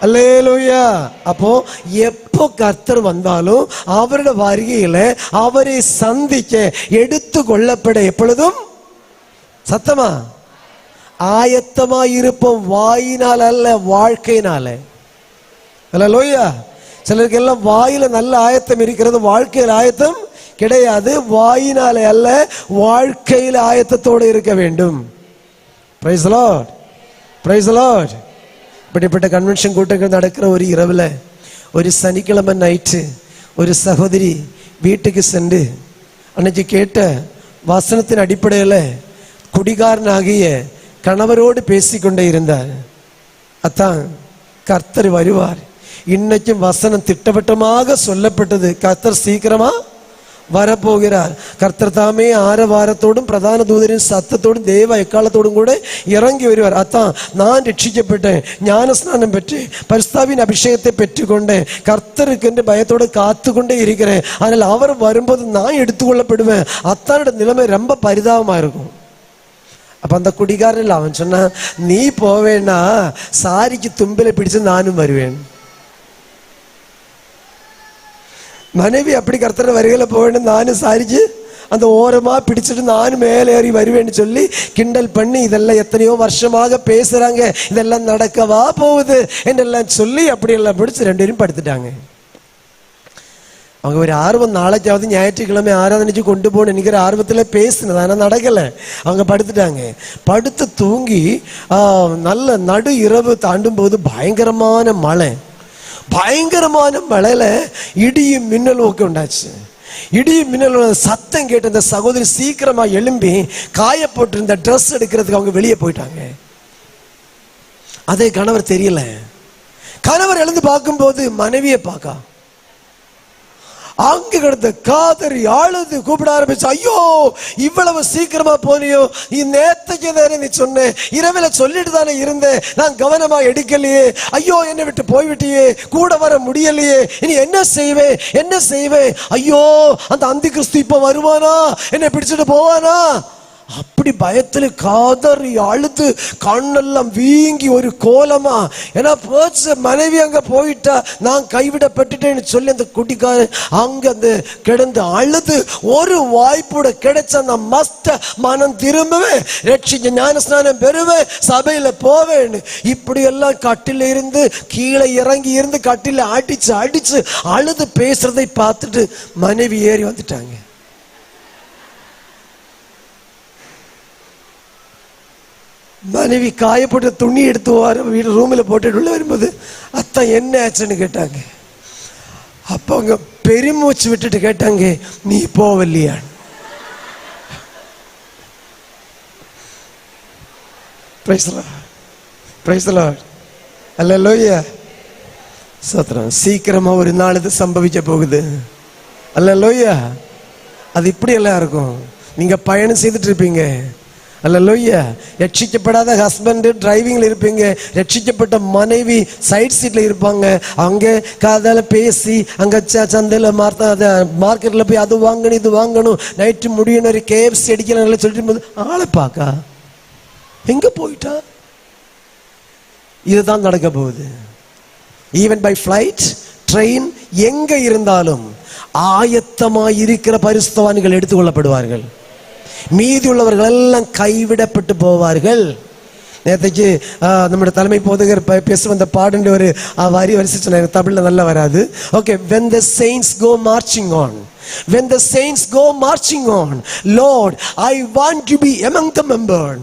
அல்லேலூயா. அப்போ எப்போ கர்த்தர் வந்தாலும் அவருடைய வருகையில அவரை சந்திக்க எடுத்து கொள்ளப்பட எப்பொழுதும் சத்தமா ஆயத்தமா இருப்போம். வாயினால் அல்ல, வாழ்க்கையினால. அல்லேலூயா. சிலருக்கு எல்லாம் வாயில நல்ல ஆயத்தம் இருக்கிறது, வாழ்க்கையில் ஆயத்தம் கிடையாது. வாயினாலே அல்ல, வாழ்க்கையில் ஆயத்தத்தோடு இருக்க வேண்டும். Praise the lord, praise the Lord. இப்படிப்பட்ட கன்வென்ஷன் கூட்டங்கள் நடக்கிற ஒரு இரவுல ஒரு சனிக்கிழமை நைட்டு ஒரு சகோதரி வீட்டுக்கு சென்று அன்னைக்கு கேட்ட வசனத்தின் அடிப்படையில் குடிகாரனாகிய கணவரோடு பேசிக்கொண்டே இருந்தார். அத்தான் கர்த்தர் வருவார். இன்னைக்கும் வசனம் திட்டவட்டமாக சொல்லப்பட்டது. கர்த்தர் சீக்கிரமா வரப்போகிறார். கர்த்தர் தாமே ஆரவாரத்தோடும் பிரதான தூதரின் சத்தத்தோடும் தேவ எக்காலத்தோடும் கூட இறங்கி வருவார். அத்தான் நான் ரட்சிக்கப்பட்டேன், ஞானஸ்நானம் பெற்று பரிசுத்தாவின் அபிஷேகத்தை பெற்றுக்கொண்டேன், கர்த்தருக்கு என்று பயத்தோடு காத்து கொண்டே இருக்கிறேன். அதனால் அவர் வரும்போது நான் எடுத்துக்கொள்ளப்படுவேன். அத்தானோட நிலைமை ரொம்ப பரிதாபமா இருக்கும். அப்ப அந்த குடிகாரன் அவன் சொன்னான், நீ போவேன்னா சாரிக்கு தும்பில பிடிச்சு நானும் வருவேன். மனைவி அப்படி கர்த்தர் வருகையில போவேன்னு நானும் சாரிக்கு அந்த ஓரமா பிடிச்சிட்டு நானும் மேலே ஏறி வருவேன்னு சொல்லி கிண்டல் பண்ணி இதெல்லாம் எத்தனையோ வருஷமாக பேசுறாங்க, இதெல்லாம் நடக்கவா போகுது என்றெல்லாம் சொல்லி அப்படியெல்லாம் பிடிச்சு ரெண்டு பேரும் படுத்துட்டாங்க. அவங்க ஒரு ஆர்வம், நாளைக்காவது ஞாயிற்றுக்கிழமை ஆராதனைச்சு கொண்டு போகணும் என்கிற ஆர்வத்தில் பேசினது, ஆனால் நடக்கலை. அவங்க படுத்துட்டாங்க. படுத்து தூங்கி நல்ல நடு இரவு தாண்டும் போது பயங்கரமான மழை. பயங்கரமான மழையில இடியும் மின்னலும் ஓகே உண்டாச்சு. இடியும் மின்னல் சத்தம் கேட்டு அந்த சகோதரி சீக்கிரமா எழும்பி காயப்பட்டிருந்த ட்ரெஸ் எடுக்கிறதுக்கு அவங்க வெளியே போயிட்டாங்க. அதே கணவர் தெரியல. கணவர் எழுந்து பார்க்கும்போது மனைவியை பார்க்க அங்க கிடந்த காதறி அழுது கூப்பிட ஆரம்பிச்சு, ஐயோ இவ்வளவு சீக்கிரமா போனியோ, நேத்தைக்கு தானே நீ சொன்ன, இரவில சொல்லிட்டு தானே இருந்தேன், நான் கவனமா எடுக்கலையே, ஐயோ என்னை விட்டு போய்விட்டியே, கூட வர முடியலையே, இனி என்ன செய்வேன் என்ன செய்வேன், ஐயோ அந்த அந்தி கிறிஸ்து இப்ப வருவானா, என்னை பிடிச்சிட்டு போவானா. அப்படி பயத்துல காதறி அழுது கண்ணெல்லாம் வீங்கி ஒரு கோலமா. ஏன்னா போச்சு, மனைவி அங்க போயிட்டா, நான் கைவிடப்பட்டுட்டேன்னு சொல்லி அந்த குட்டிக்காரன் அங்க அந்த கிடந்து அழுது ஒரு வாய்ப்போட கிடைச்ச நான் மஸ்ட மனம் திரும்புவேன், ரட்சிக்க ஞானஸ்நானம் பெறுவேன், சபையில போவேன்னு இப்படி எல்லாம் கட்டில இருந்து கீழே இறங்கி இருந்து கட்டில அடிச்சு அடிச்சு அழுது பேசுறதை பார்த்துட்டு மனைவி ஏறி வந்துட்டாங்க. மனைவி காயப்பட்ட துணி எடுத்து வீடு ரூமில் போட்டுட்டு உள்ள வரும்போது அத்தா என்ன ஆச்சுன்னு கேட்டாங்க. அப்போ அவங்க பெருமூச்சு விட்டுட்டு கேட்டாங்க, நீ போவல்லையா? அல்லேலூயா. சோத்திரம். சீக்கிரமா ஒரு நாள் இது சம்பவிக்க போகுது. அல்லேலூயா. அது இப்படி எல்லாம் இருக்கும். நீங்க பயணம் செய்துட்டு இருப்பீங்க. அல்லேலூயா. ரட்சிக்கப்படாத ஹஸ்பண்ட் டிரைவிங்ல இருப்பீங்க, ரட்சிக்கப்பட்ட மனைவி சைட் சீட்ல இருப்பாங்க. அங்கே காதால பேசி அங்க சந்தையில மார்க்கெட்ல போய் அது வாங்கணும் இது வாங்கணும், நைட்டு முடியணும், ஒரு KFC அடிக்கலாம் சொல்லிட்டு போது ஆளை பாக்கா எங்க போயிட்டா. இதுதான் நடக்க போகுது. ஈவன் பை ஃபிளைட், ட்ரெயின், எங்க இருந்தாலும் ஆயத்தமாய் இருக்கிற பரிசுத்தவான்கள் எடுத்துக்கொள்ளப்படுவார்கள். மீதி உள்ளவர்கள் எல்லாம் கைவிடப்பட்டு போவார்கள். நேற்றுக்கு நம்முடைய தலைமை போதகர் பேச வந்த பாடுன்ற ஒரு வரிசை சொன்னாங்க. தமிழ்ல நல்லா வராது. Okay. when the saints go marching on, when the saints go marching on, Lord, I want to be among the members.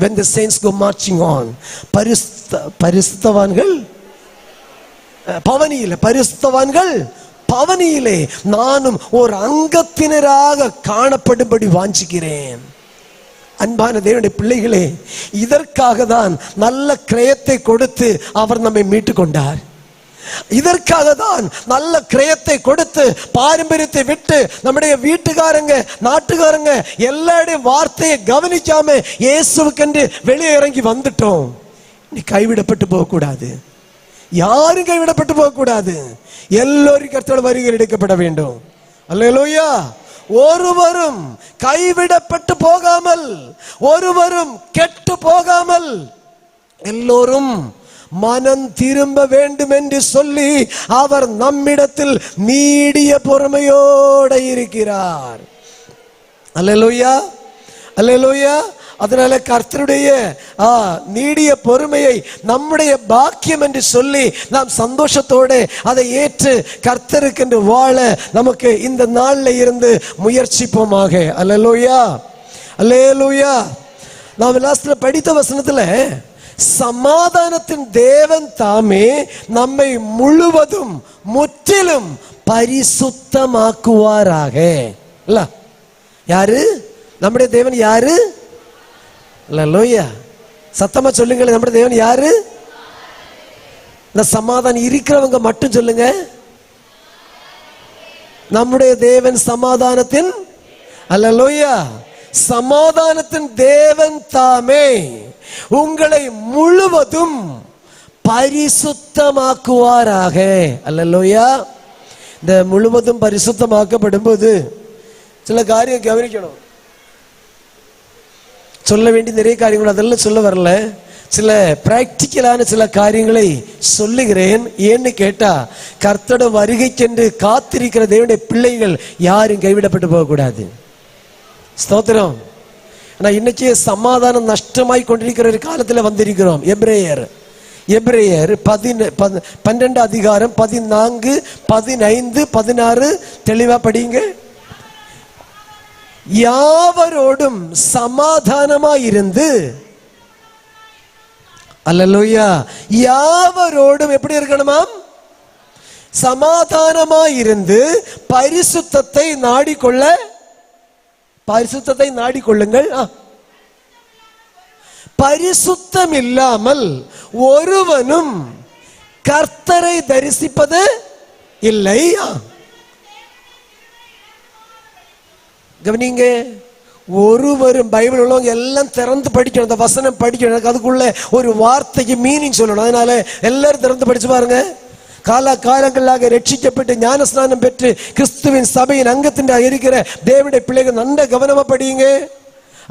when the saints go marching on, பரிசுத்தவான்கள் பவனியிலே, பரிசுத்தவான்கள் பவனியிலே நானும் ஒரு அங்கத்தினராக காணப்படும்படி வாஞ்சிக்கிறேன். அன்பான தேவனுடைய பிள்ளைகளே, இதற்காக தான் நல்ல கிரயத்தை கொடுத்து அவர் நம்மை மீட்டு கொண்டார். இதற்காக தான் நல்ல கிரயத்தை கொடுத்து பாரம்பரியத்தை விட்டு நம்முடைய வீட்டுக்காரங்க நாட்டுக்காரங்க எல்லாருடைய வார்த்தையை கவனிக்காம இயேசுவுக்கென்று வெளியே இறங்கி வந்துட்டோம். நீ கைவிடப்பட்டு போக கூடாது. யாரும் கைவிடப்பட்டு போக கூடாது. எல்லோரும் கர்த்தருடைய வருகையில் எடுக்கப்பட வேண்டும். அல்லேலூயா. ஒருவரும் கைவிடப்பட்டு போகாமல், ஒருவரும் கெட்டு போகாமல், எல்லோரும் மனம் திரும்ப வேண்டும் என்று சொல்லி அவர் நம்மிடத்தில் நீடிய பொறுமையோடு இருக்கிறார். அல்லேலூயா. அல்லேலூயா. அதனால கர்த்தருடைய நீடிய பொறுமையை நம்முடைய பாக்கியம் என்று சொல்லி நாம் சந்தோஷத்தோடு அதை ஏற்று கர்த்தருக்கு வாழ நமக்கு இந்த நாள்ல இருந்து முயற்சிப்போமாக. அல்லேலூயா. அல்லேலூயா. நாம் லாஸ்ட்ல படித்த வசனத்துல சமாதானத்தின் தேவன் தாமே நம்மை முழுவதும் முற்றிலும் பரிசுத்தமாக்குவாராக. இல்ல, யாரு நம்முடைய தேவன்? யாரு? அல்லேலூயா. சத்தமா சொல்லுங்க, நம்முடைய தேவன் யாரு? இந்த சமாதானம் இருக்கிறவங்க மட்டும் சொல்லுங்க. நம்முடைய தேவன் சமாதானத்தின், அல்லேலூயா, சமாதானத்தின் தேவன் தாமே உங்களை முழுவதும் பரிசுத்தமாக்குவாராக. அல்லேலூயா. இந்த முழுவதும் பரிசுத்தமாக்கப்படும் போது சில காரியம் கவனிக்கணும். சொல்ல வேண்டிய நிறைய காரியங்கள் அதெல்லாம் சொல்ல வரல. சில பிராக்டிக்கலான சில காரியங்களை சொல்லுகிறேன். ஏன்னு கேட்டா, கர்த்தருடைய வருகைக்கென்று காத்திருக்கிற தேவனுடைய பிள்ளைகள் யாரும் கைவிடப்பட்டு போகக்கூடாது. ஸ்தோத்திரம். ஆனால் இன்னைக்கு சமாதானம் நஷ்டமாய் கொண்டிருக்கிற ஒரு காலத்தில் வந்திருக்கிறோம். எபிரேயர் 12 அதிகாரம் 14, 15, 16 தெளிவா படிங்க. யாவரோடும் சமாதானமாயிருந்து, அல்லேலூயா, யாவரோடும் எப்படி இருக்கணுமாம்? சமாதானமாயிருந்து பரிசுத்தத்தை நாடிக்கொள்ள, பரிசுத்தத்தை நாடிக்கொள்ளுங்கள். பரிசுத்தம் இல்லாமல் ஒருவனும் கர்த்தரை தரிசிப்பது இல்லை. கவனிங்க, ஒருவரும் பைபிள் உள்ளவங்க எல்லாம் திறந்து படிக்கணும், அந்த வசனம் படிக்கணும், அதுக்குள்ள ஒரு வார்த்தைக்கு மீனிங் சொல்லணும். அதனால எல்லாரும் திறந்து படிச்சு பாருங்க. காலங்களாக ரட்சிக்கப்பட்டு ஞானஸ்நானம் பெற்று கிறிஸ்துவின் சபையின் அங்கத்தின் இருக்கிற தேவனுடைய பிள்ளைகள் நல்ல கவனமா படிங்க.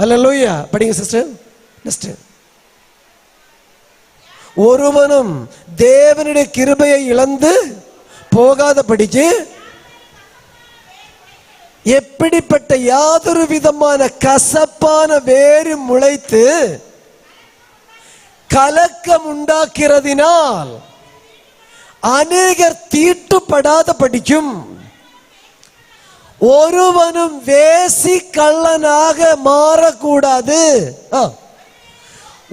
அல்லேலூயா. படிங்க சிஸ்டர். நெக்ஸ்ட். ஒருவனும் தேவனுடைய கிருபையை இழந்து போகாத படிக்கு எப்படிப்பட்ட யாதொரு விதமான கசப்பான வேறு முளைத்து கலக்கம் உண்டாக்கிறதினால் அநேகர் தீட்டுப்படாத படிக்கும் ஒருவனும் வேசி கள்ளனாக மாறக்கூடாது.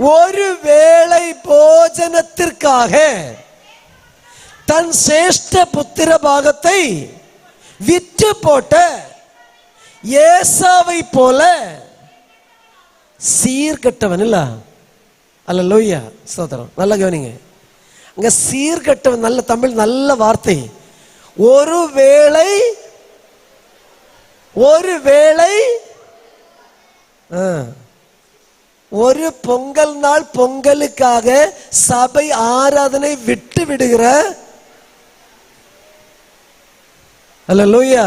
ஒரு வேளை போஜனத்திற்காக தன் சேஷ்ட புத்திர பாகத்தை விற்று போட்ட ஏசாவை போல சீர்கட்டவன் இல்ல. அல்லேலூயா, ஸ்தோத்திரம். நல்ல கவனிங்க, அங்க சீர்கட்டவன் நல்ல தமிழ் நல்ல வார்த்தை. ஒருவேளை ஒரு பொங்கல் நாள் பொங்கலுக்காக சபை ஆராதனை விட்டு விடுகிற, அல்லேலூயா,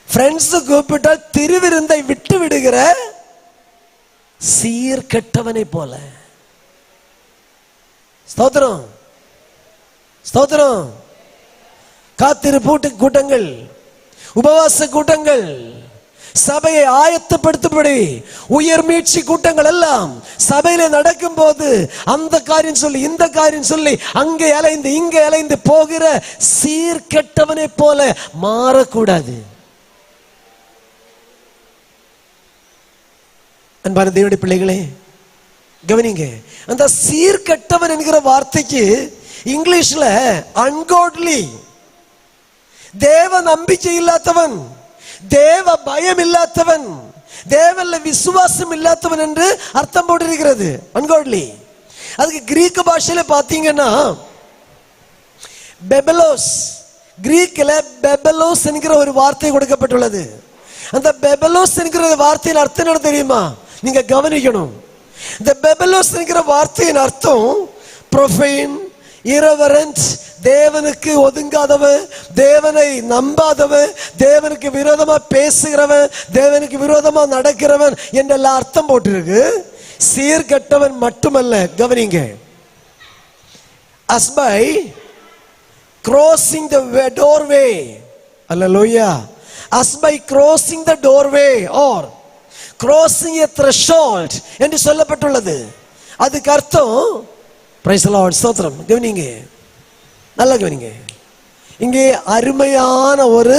ஃப்ரெண்ட்ஸ் கூப்பிட்டால் திருவிருந்தை விட்டு விடுகிற சீர்கெட்டவனை போல. ஸ்தோத்திரம், ஸ்தோத்திரம். காத்திருப்பு கூட்டங்கள், உபவாச கூட்டங்கள், சபையை ஆயத்தப்படுத்தும்படி உயர் மீட்சி கூட்டங்கள் எல்லாம் சபையில நடக்கும் போது அந்த காரியம் சொல்லி இந்த காரியம் சொல்லி அங்கே அலைந்து இங்கே அலைந்து போகிற சீர்கெட்டவனை போல மாறக்கூடாது. அன்பான தேவனுடைய பிள்ளைகளே கவனிங்க, அந்த சீர்கெட்டவன் என்கிற வார்த்தைக்கு இங்கிலீஷ்ல அன்காட்லி, தேவ நம்பிக்கை இல்லாதவன், தேவ பயம் இல்லாதவன், தேவன்ல விசுவாசம் இல்லாதவன் என்று அர்த்தம் போட்டிருக்கிறது அன்காட்லி. அதுக்கு கிரீக்க பாஷையில பாத்தீங்கன்னா பெபலோஸ், கிரீக்கில் பெபலோஸ் என்கிற ஒரு வார்த்தை கொடுக்கப்பட்டுள்ளது. அந்த பெபலோஸ் என்கிற வார்த்தையின் அர்த்தம் என்ன தெரியுமா? நீங்க கவனிக்கணும். இந்த பெபலோஸ் என்கிற வார்த்தையின் அர்த்தம் ப்ரொஃபைன், இரவரன்ட், தேவனுக்கு ஒதுங்காதவன், தேவனை நம்பாதவன், தேவனுக்கு விரோதமா பேசுகிறவன், தேவனுக்கு விரோதமா நடக்கிறவன் என்றெல்லாம் அர்த்தம் போட்டிருக்கு. சீர்கெட்டவன் மட்டுமல்ல, கவனிங்க, as by crossing the doorway, hallelujah, as by crossing the doorway or crossing a threshold என்று சொல்லப்பட்டுள்ளது. அதுக்கு அர்த்தம் பிரைஸ் தி லார்ட், ஸ்தோத்திரம். கவனிங்க, நல்லா கவனிங்க, இங்கே அருமையான ஒரு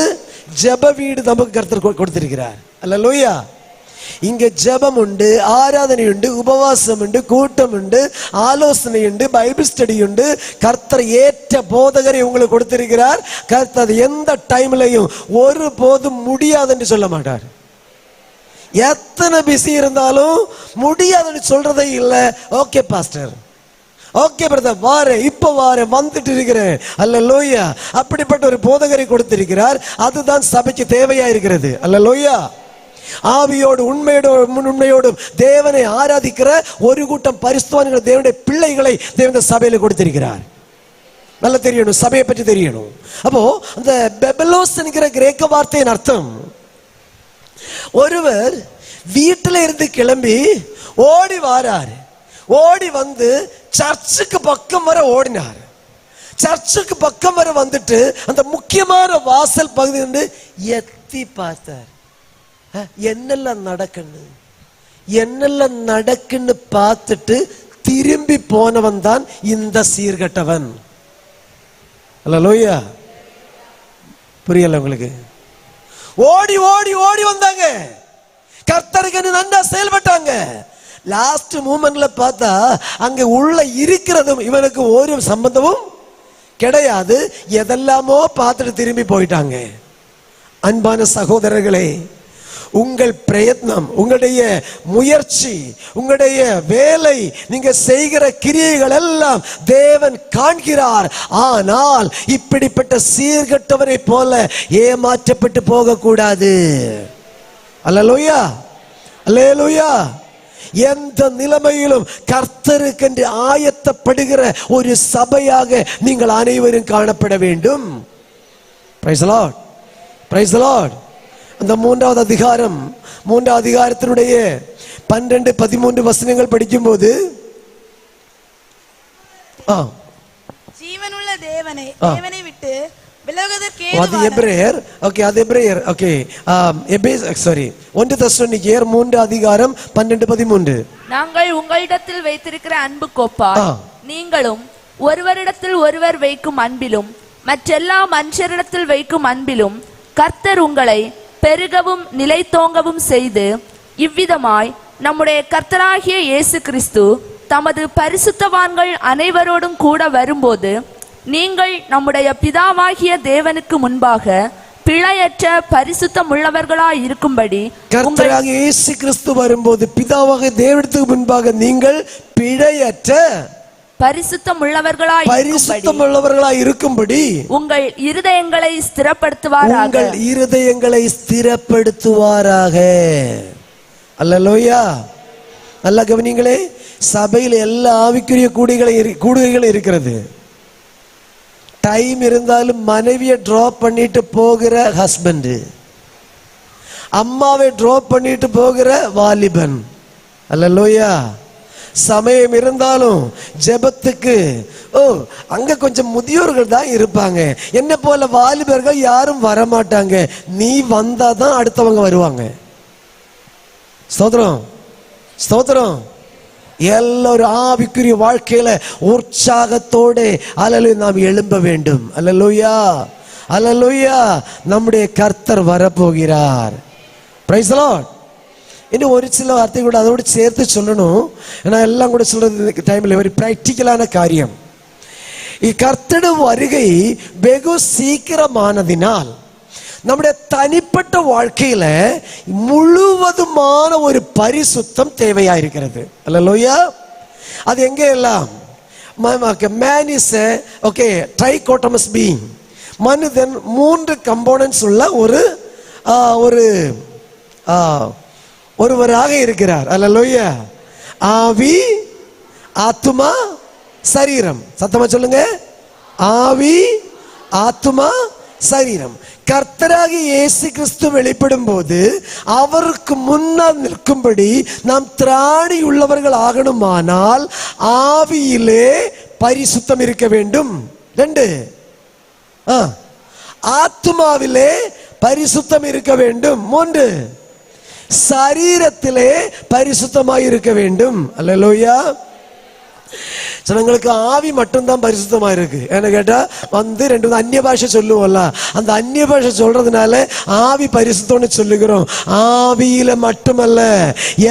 ஜெப வீடு நமக்கு கர்த்தர் கொடுத்திருக்கிறார். அல்லேலூயா. இங்கே ஜெபம் உண்டு, ஆராதனை உண்டு, உபவாசம் உண்டு, கூட்டம் உண்டு, ஆலோசனை உண்டு, பைபிள் ஸ்டடி உண்டு. கர்த்தர் ஏற்ற போதகரை உங்களுக்கு கொடுத்திருக்கிறார். கர்த்தர் எந்த டைம்லையும் ஒரு போதும் முடியாது என்று சொல்ல மாட்டார். எத்தனை பிஸி இருந்தாலும் முடியாதுன்னு சொல்றதே இல்லை. ஓகே பாஸ்டர், ஓகே பிரதர், வாரேன், இப்ப வாரேன், வந்துட்டு இருக்கிறேன். அல்லேலூயா. அப்படிப்பட்ட ஒரு போதகரை கொடுத்திருக்கிறார். அதுதான் சபைக்கு தேவையா இருக்கிறது. அல்லேலூயா. ஆவியோடு உண்மையோடு தேவனை ஆராதிக்கிற ஒரு கூட்டம் பரிசுத்தவான்கள், தேவனுடைய பிள்ளைகளை தேவனுடைய சபையில கொடுத்திருக்கிறார். நல்லா தெரியணும், சபையை பற்றி தெரியணும். அப்போ அந்த பெபலோஸ் என்கிற கிரேக்க வார்த்தையின் அர்த்தம், ஒருவர் வீட்டில இருந்து கிளம்பி ஓடி வாரார், ஓடி வந்து சர்ச்சுக்கு பக்கம் வர ஓடினார். சர்ச்சுக்கு பக்கம் வர வந்துட்டு அந்த முக்கியமான வாசல் பகுதி வந்து எத்தி பார்த்தார். என்னெல்லாம் நடக்குன்னு பார்த்துட்டு திரும்பி போனவன் தான் இந்த சீர்கெட்டவன். அல்லேலூயா. புரியல உங்களுக்கு? ஓடி ஓடி ஓடி வந்தாங்க, கர்த்தருக்கு நன்றா செயல்பட்டாங்க. லாஸ்ட் மூமெண்ட்ல பார்த்தா அங்க உள்ள இருக்கிறதும் இவனுக்கு ஒரு சம்பந்தமும் கிடையாது. எதெல்லாமோ பார்த்துட்டு திரும்பி போயிட்டாங்க. அன்பான சகோதரர்களே, உங்கள் பிரயத்னம், உங்களுடைய முயற்சி, உங்களுடைய வேலை, நீங்க செய்கிற கிரியைகள் எல்லாம் தேவன் காண்கிறார். ஆனால் இப்படிப்பட்ட சீர்கெட்டவரை போல ஏமாற்றப்பட்டு போக கூடாது. அல்லேலூயா, அல்லேலூயா. எந்த நிலைமையிலும் கர்த்தருக்கென்று ஆயத்தப்படுகிற ஒரு சபையாக நீங்கள் அனைவரும் காணப்பட வேண்டும். Praise the lord, praise the Lord. அந்த மூன்றாவது அதிகாரத்தினுடைய 12-13 வசனங்கள் படிக்கும் போது, ஜீவனுள்ள தேவனை விட்டு விலகுவதற்கு அது எபிரேயர். ஓகே, அது எபிரேயர். Okay, sorry, 1 தெசலோனிக்கேயர் 3:12-13. நாங்கள் உங்களிடத்தில் வைத்திருக்கிற அன்பு கோப்பால் நீங்களும் ஒருவரிடத்தில் ஒருவர் வைக்கும் அன்பிலும் மற்றெல்லா மனுஷரிடத்தில் வைக்கும் அன்பிலும் கர்த்தர் உங்களை பெருகவும் நிலைத்தோங்கவும் செய்து இவ்விதமாய் நம்முடைய கர்த்தராகிய இயேசு கிறிஸ்து தமது பரிசுத்தவான்கள் அனைவரோடும் கூட வரும்போது நீங்கள் நம்முடைய பிதாவாகிய தேவனுக்கு முன்பாக பிழையற்ற பரிசுத்தம் உள்ளவர்களாய் இருக்கும்படி கர்த்தராகிய இயேசு கிறிஸ்து வரும்போது பிதாவாகிய தேவனுக்கு முன்பாக நீங்கள் பிழையற்ற பரிசுத்தம் உள்ளவர்களாய் இருக்கும்படி உங்கள் இருதயங்களை ஸ்திரப்படுத்துவாராக. உங்கள் இருதயங்களை ஸ்திரப்படுத்துவாராக. அல்லேலூயா. நல்லா கவனிங்களே, சபையில் எல்லா ஆவிக்குரிய கூடுகைகள் இருக்கிறது. டைம் இருந்தாலும் மனைவியை டிராப் பண்ணிட்டு போகிற ஹஸ்பண்ட், அம்மாவை டிராப் பண்ணிட்டு போகிற வாலிபன். அல்லேலூயா. சமயம் இருந்தாலும் ஜெபத்துக்கு அங்க கொஞ்சம் முதியோர்கள் தான் இருப்பாங்க, என்ன போல வாலிபர்கள் யாரும் வரமாட்டாங்க. நீ வந்தாதான் அடுத்தவங்க வருவாங்க. ஸ்தோத்திரம், ஸ்தோத்திரம். எல்லாரும் ஆவிக்குரிய வாழ்க்கையில உற்சாகத்தோட அல்லேலூயா நாம் எழும்ப வேண்டும். அல்லேலூயா, அல்லேலூயா. நம்முடைய கர்த்தர் வரப்போகிறார். Price the Lord. இன்னும் ஒரு சில வார்த்தை கூட அதோடு சேர்த்து சொல்லணும். ஏன்னா எல்லாம் கூட சொல்றது டைம்ல ஒரு பிராக்டிக்கலான காரியம். கர்த்தருடைய வருகை வெகு சீக்கிரமானதினால் நம்முடைய தனிப்பட்ட வாழ்க்கையில முழுவதுமான ஒரு பரிசுத்தம் தேவையா இருக்கிறது. அல்லேலூயா. அது எங்கே எல்லாம் man is okay trichotomous being. மனிதன் 3 கம்போனன்ட்ஸ் உள்ள ஒருவராக இருக்கிறார். அல்லேலூயா. ஆவி, ஆத்துமா, சரீரம். சத்தமா சொல்லுங்க. ஆவி, ஆத்துமா, சரீரம். கர்த்தராகிய இயேசு கிறிஸ்து வெளிப்படும் போது அவருக்கு முன்னால் நிற்கும்படி நாம் திராணி உள்ளவர்கள் ஆகணுமானால் ஆவியிலே பரிசுத்தம் இருக்க வேண்டும். 2, ஆத்துமாவிலே பரிசுத்தம் இருக்க வேண்டும். 3, சரீரத்திலே பரிசுத்தமாய் இருக்க வேண்டும். அல்லேலூயா. ஜனங்களுக்கு ஆவி மட்டும்தான் பரிசுத்தமா இருக்கு. என்ன கேட்டா வந்து 2 அந்நிய பாஷை சொல்லுவோம்ல, அந்த அந்நிய பாஷை சொல்றதுனால ஆவி பரிசுத்தம்னு சொல்லுகிறோம். ஆவியில மட்டுமல்ல,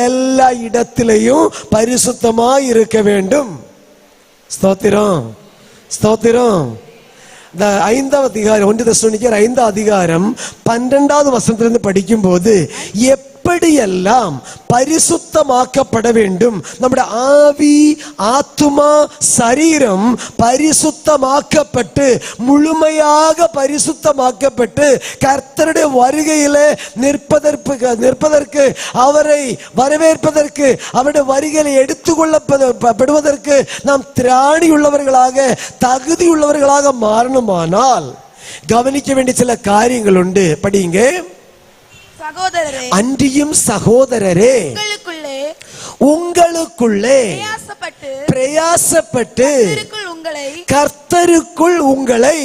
எல்லா இடத்திலையும் பரிசுத்தமாய் இருக்க வேண்டும். ஸ்தோத்திரம், ஸ்தோத்திரம். இந்த 5ஆம் அதிகாரம் 1 தெசலோனிக்கேயர் 5ஆம் அதிகாரம் 12வது வசனத்திலிருந்து படிக்கும் போது எப்படியெல்லாம் பரிசுத்தமாக்கப்பட வேண்டும், நம்முடைய ஆவி, ஆத்துமா, சரீரம் பரிசுத்தமாக்கப்பட்டு முழுமையாக பரிசுத்தமாக்கப்பட்டு கர்த்தருடைய வருகையில நிற்பதற்கு அவரை வரவேற்பதற்கு அவருடைய வருகையில எடுத்துக்கொள்ளப்படுவதற்கு நாம் திராணி உள்ளவர்களாக தகுதி உள்ளவர்களாக மாறணுமானால் கவனிக்க வேண்டிய சில காரியங்கள் உண்டு. படிங்க. சகோதரரே, அன்றியும் சகோதரரே, உங்களுக்குள்ளே பிரயாசப்பட்டு கர்த்தருக்குள் உங்களை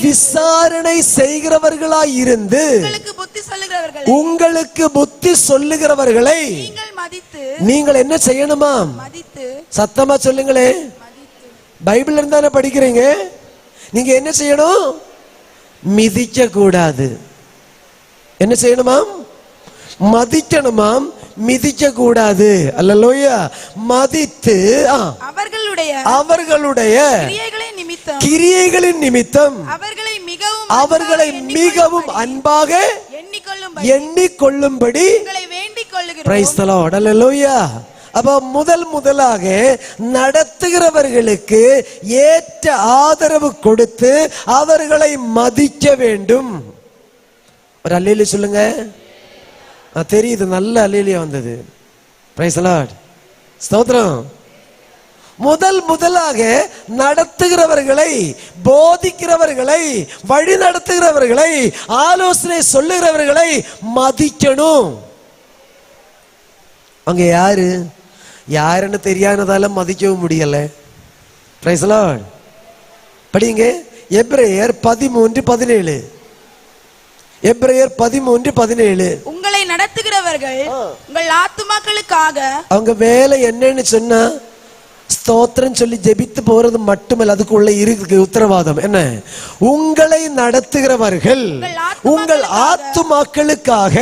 விசாரணை செய்கிறவர்களாய் இருந்து உங்களுக்கு புத்தி சொல்லுகிறவர்களை நீங்கள் என்ன செய்யணுமா? சத்தமா சொல்லுங்களே. பைபிள் இருந்தானே படிக்கிறீங்க. நீங்க என்ன செய்யணும்? மிதிக்க கூடாது. என்ன செய்யணுமாம்? மதிக்கணுமாம், மிதிக்க கூடாது. அல்லேலூயா. மதித்து அவர்களுடைய கிரியைகளின் நிமித்தம் அவர்களை மிகவும் அன்பாக எண்ணிக்கொள்ளும்படி பிரைஸ் தி லார்ட். அல்லேலூயா. அப்ப முதலாக நடத்துகிறவர்களுக்கு ஏற்ற ஆதரவு கொடுத்து அவர்களை மதிக்க வேண்டும். ஒரு அல்லேலூயா சொல்லுங்க. தெரியுது, நல்ல அல்லேலூயா வந்தது. Price the Lord. ஸ்தோத்திரம். முதலாக நடத்துகிறவர்களை, போதிக்கிறவர்களை, வழி நடத்துகிறவர்களை, ஆலோசனை சொல்லுகிறவர்களை மதிக்கணும். அங்க யாருன்னு தெரியாததால மதிக்கவும் முடியல. Price the Lord. படிங்க. எபிரேயர் 13:17. எபிரேயர் 13:17. உங்களை நடத்துகிறவர்கள் உங்கள் ஆத்துமாக்களுக்காக. அவங்க வேலை என்னன்னு சொன்னா ஸ்தோத்திரம் சொல்லி ஜெபித்து போறது மட்டுமல்ல, அதுக்குள்ள இருக்கு உத்தரவாதம். என்ன? உங்களை நடத்துகிறவர்கள் உங்கள் ஆத்துமாக்களுக்காக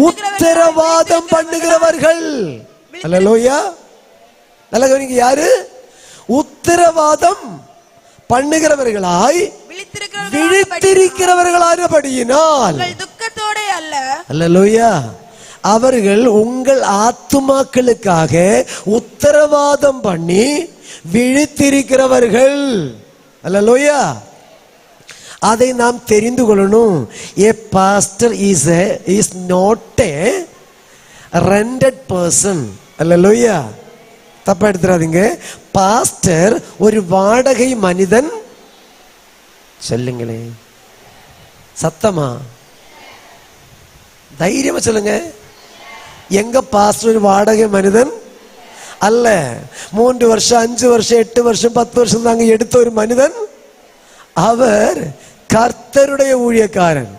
உத்தரவாதம் பண்ணுகிறவர்கள். அல்லேலூயா. நல்ல கவனிங்க, யாரு? உத்தரவாதம் பண்ணுகிறவர்களாய் விழித்திருக்கிறவர்களானபடியினால் துக்கத்தோட அல்ல. அல்லேலூயா. அவர்கள் உங்கள் ஆத்துமாக்களுக்காக உத்தரவாதம் பண்ணி விழித்திருக்கிறவர்கள். அல்லேலூயா. அதை நாம் தெரிந்து கொள்ளணும். A pastor is not a rented person. அல்லேலூயா. தப்பா எடுத்துறாதீங்க. பாஸ்டர் ஒரு வாடகை மனிதன். சொல்லுங்களே சத்தமா, தைரியமா சொல்லுங்க. எங்க பாஸ்டர் ஒரு வாடகை மனிதன் அல்ல. 3 வருஷம் 5 வருஷம் 8 வருஷம் 10 வருஷம் தாங்க எடுத்த ஒரு மனிதன். அவர் கர்த்தருடைய ஊழியக்காரன்,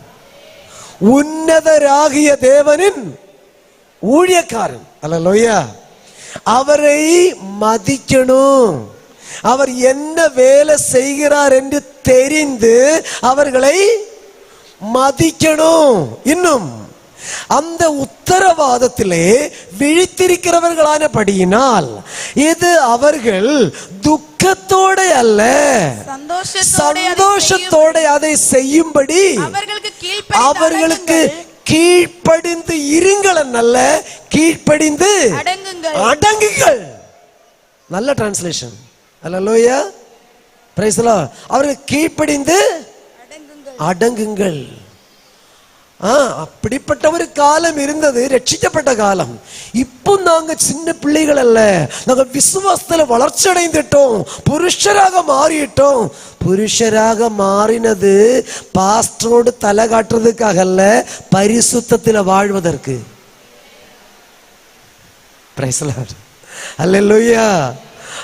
உன்னதராகிய தேவனின் ஊழியக்காரன். அல்லேலூயா. அவரை மதிக்கணும். அவர் என்ன வேலை செய்கிறார் என்று தெரிந்து அவர்களை மதிக்கணும். இன்னும் அந்த உத்தரவாதத்திலே விழித்திருக்கிறவர்களானபடியினால் இது அவர்கள் துக்கத்தோட அல்ல, சந்தோஷத்தோட அதை செய்யும்படி அவர்களுக்கு கீழ்ப்படிந்து இருங்கள் அல்ல, கீழ்ப்படிந்து அடங்குங்கள். நல்ல translation. Hallelujah. Praise the Lord. அவர்கள் கீழ்ப்படிந்து அடங்குங்கள். அப்படிப்பட்ட ஒரு காலம் இருந்தது, ரட்சிக்கப்பட்ட காலம். இப்போ நாங்க சின்ன பிள்ளைகள் அல்ல, நாங்க விசுவாசத்துல வளர்ச்சி அடைந்துட்டோம், புருஷராக மாறிட்டோம். புருஷராக மாறினது பாஸ்டரோடு தலை காட்டுறதுக்காக அல்ல, பரிசுத்தத்தில் வாழ்வதற்கு. Price the lord. அல்லேலூயா.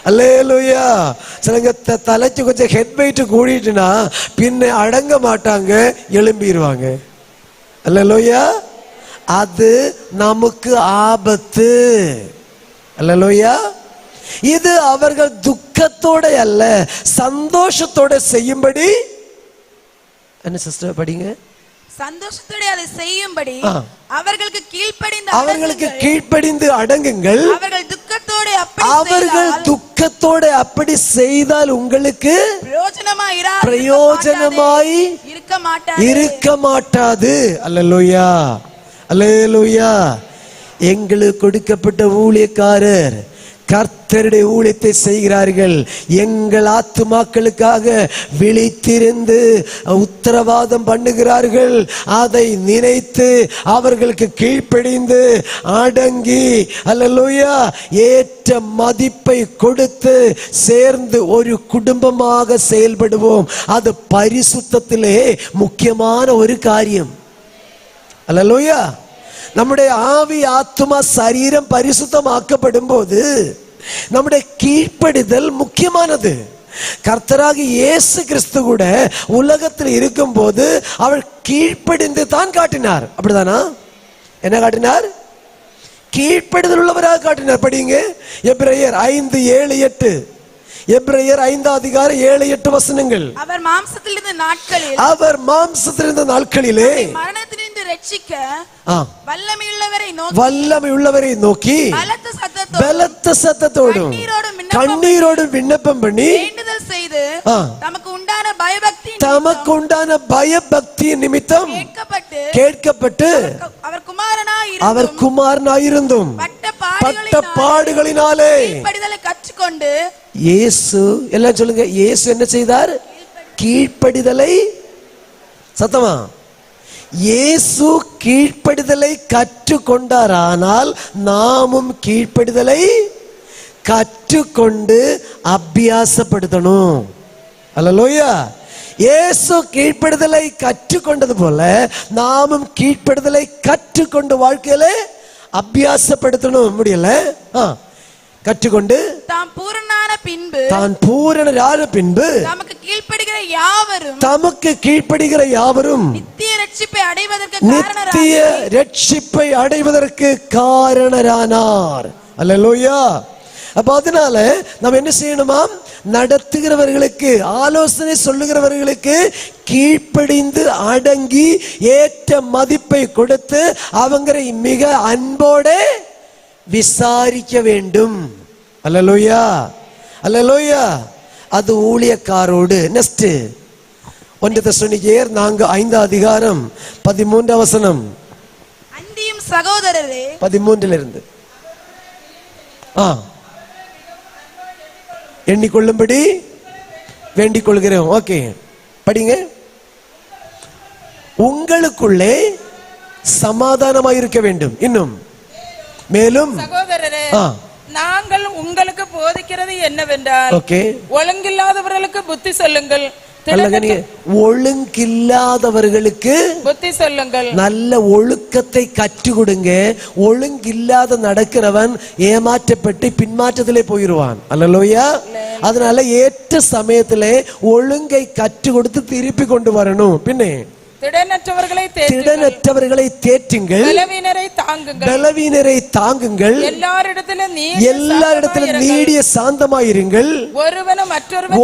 அல்லேலூயா. சிலங்க தலைக்கு கொஞ்சம் ஹெட் வெயிட் கூடிட்டுனா பின்ன அடங்க மாட்டாங்க, எழும்பிடுவாங்க. அல்லேலூயா. அது நமக்கு ஆபத்து. அல்லேலூயா. இது அவர்கள் துக்கத்தோட அல்ல, சந்தோஷத்தோட செய்யும்படி. என்ன சிஸ்டர் படிங்க? சந்தோஷத்தோட அதை செய்யும்படி அவர்களுக்கு கீழ்ப்படிந்து அடங்குங்கள். அவர்கள் துக்கத்தோட அப்படி செய்தால் உங்களுக்கு பிரயோஜனமாய் இருக்க மாட்டாது. அல்லேலூயா. அல்லேலூயா. எங்களுக்கு கொடுக்கப்பட்ட ஊழியக்காரர் கர்த்தருடைய ஊழியத்தை செய்கிறார்கள். எங்கள் ஆத்துமாக்களுக்காக விழித்திருந்து உத்தரவாதம் பண்ணுகிறார்கள். அதை நினைத்து அவர்களுக்கு கீழ்ப்படிந்து அடங்கி, அல்லேலூயா, ஏற்ற மதிப்பை கொடுத்து சேர்ந்து ஒரு குடும்பமாக செயல்படுவோம். அது பரிசுத்தத்திலே முக்கியமான ஒரு காரியம். அல்லேலூயா. நம்முடைய ஆவி, ஆத்துமா, சரீரம் பரிசுத்தமாக்கப்படும் போது நம்முடைய கீழ்ப்படிதல் முக்கியமானது. கர்த்தராகி இயேசு கிறிஸ்து கூட உலகத்தில் இருக்கும் போது அவர் கீழ்ப்படிந்து தான் காட்டினார். அப்படிதானா? என்ன காட்டினார்? கீழ்ப்படிதல் உள்ளவராக காட்டினார். படிங்க எபிரேயர் 5:7-8. எபிரேயர் 5:7-8 வசனங்கள். அவர் மாம்சத்திலிருந்த நாட்களிலே ரட்சிக்க வல்லமையுள்ளவரை நோக்கி பலத்த சத்தத்தோடும் கண்ணீரோடும் விண்ணப்பம் பண்ணி வேண்டுதல் செய்து தமக்கு உண்டான பயபக்தி நிமித்தம் கேட்கப்பட்டு அவர் குமாரனாயிருந்தும் பட்ட பாடுகளினாலே கற்றுக்கொண்டு இயேசு, எல்லாம் சொல்லுங்க, இயேசு என்ன செய்தார்? கீழ்ப்படிதலை. சத்தமா. இயேசு கீழ்ப்படிதலை கற்றுக்கொண்டாரானால் நாமும் கீழ்ப்படிதலை கற்றுக்கொண்டு அபியாசப்படுத்தணும். அல்லேலூயா. இயேசு கீழ்ப்படிதலை கற்றுக்கொண்டது போல நாமும் கீழ்ப்படிதலை கற்றுக்கொண்டு வாழ்க்கையில அபியாசப்படுத்தணும். முடியல, கற்றுக்கொண்டு தான் பூரணரான பின்பு தமக்கு கீழ்ப்படுகிற யாவரும் நித்திய ரட்சிப்பை அடைவதற்கு காரணரானார். அல்லேலூயா. அப்ப அதனால நம்ம என்ன செய்யணுமா? நடத்துகிறவர்களுக்கு, ஆலோசனை சொல்லுகிறவர்களுக்கு கீழ்ப்படிந்து அடங்கி ஏற்ற மதிப்பை கொடுத்து அவங்களை மிக அன்போடு விசாரிக்க வேண்டும். அல்லேலூயா, அல்லேலூயா. அது ஊழியக்காரோடு. நெக்ஸ்ட் 1 தெசலோனிக்கேயர் 5:13 அன்றியும் சகோதரரே, 13 எண்ணிக்கொள்ளும்படி வேண்டிக் கொள்கிறோம். ஓகே, படிங்க. உங்களுக்குள்ளே சமாதானமாய் இருக்க வேண்டும். இன்னும் மேலும் சகோதரரே, நாங்கள் உங்களுக்கு போதிக்கிறது என்னவென்றால், ஓகே, ஒழுங்கில்லாதவர்களுக்கு புத்தி சொல்லுங்கள். ஒழுங்கில்லாதவர்களுக்கு புத்தி சொல்லுங்கள். நல்ல ஒழுக்கத்தை கற்றுக் கொடுங்க. ஒழுங்கில்லாத நடக்கிறவன் ஏமாற்றப்பட்டு பின்மாற்றத்திலே போயிடுவான். அல்லேலூயா. அதனால ஏற்ற சமயத்திலே ஒழுங்கை கற்றுக் கொடுத்து திருப்பி கொண்டு வரணும். பின்னே திடனற்றவர்களை தேற்றுங்கள், பலவீனரை தாங்குங்கள், எல்லாரிடத்திலும் நீடிய சாந்தமாயிருங்கள்.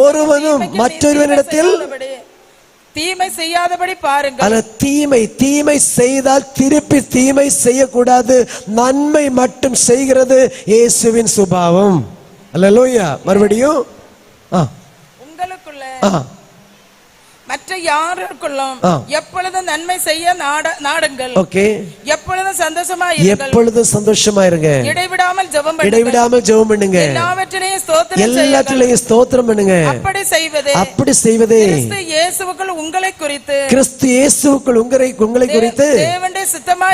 ஒருவனும் மற்றொருவனிடத்தில் தீமை செய்யாதபடி பாருங்கள். தீமை செய்தால் திருப்பி தீமை செய்யக்கூடாது. நன்மை மட்டும் செய்கிறது இயேசுவின் சுபாவம். அல்லேலூயா. மறுபடியும் உங்களுக்குள்ள மற்ற யாருக்குள்ளும் எப்பொழுதும் நன்மை செய்ய நாடுங்கள். ஓகே, எப்பொழுதும் சந்தோஷமா இருங்க. இடைவிடாமல் ஜெபம் பண்ணுங்க. எல்லாவற்றிலையும் ஸ்தோத்திரம் பண்ணுங்க. அப்படி செய்வதே கிறிஸ்து இயேசுவுக்குள் உங்களை குறித்து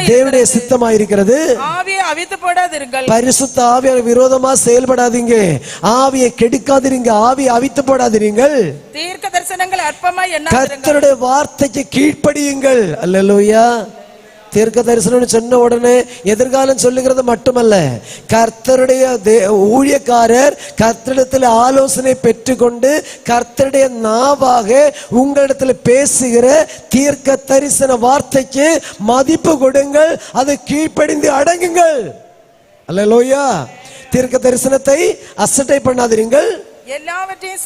தேவனுடைய சித்தமாய் இருக்கிறது. ஆவியை அவித்து போடாதீர்கள். பரிசுத்த ஆவியார் விரோதமா செயல்படாதீங்க. ஆவியை கெடுக்காதீங்க. ஆவியை அவித்து போடாதீர்கள். தீர்க்க தரிசனங்கள் அற்பமாய் கர்த்தருடைய வார்த்தைக்கு கீழ்ப்படியுங்கள். அல்லேலூயா. தீர்க்க தரிசனம் சொன்ன உடனே எதிர்காலம் சொல்லுகிறது மட்டுமல்ல, கர்த்தருடைய ஊழியக்காரர் கர்த்தரிடத்தில் ஆலோசனை பெற்றுக்கொண்டு கர்த்தருடைய நாவாக உங்களிடத்தில் பேசுகிற தீர்க்க தரிசன வார்த்தைக்கு மதிப்பு கொடுங்கள். அதை கீழ்ப்படிந்து அடங்குங்கள். அல்லேலூயா. தீர்க்க தரிசனத்தை அசட்டை பண்ணாதீர்கள். எல்லாவற்றையும்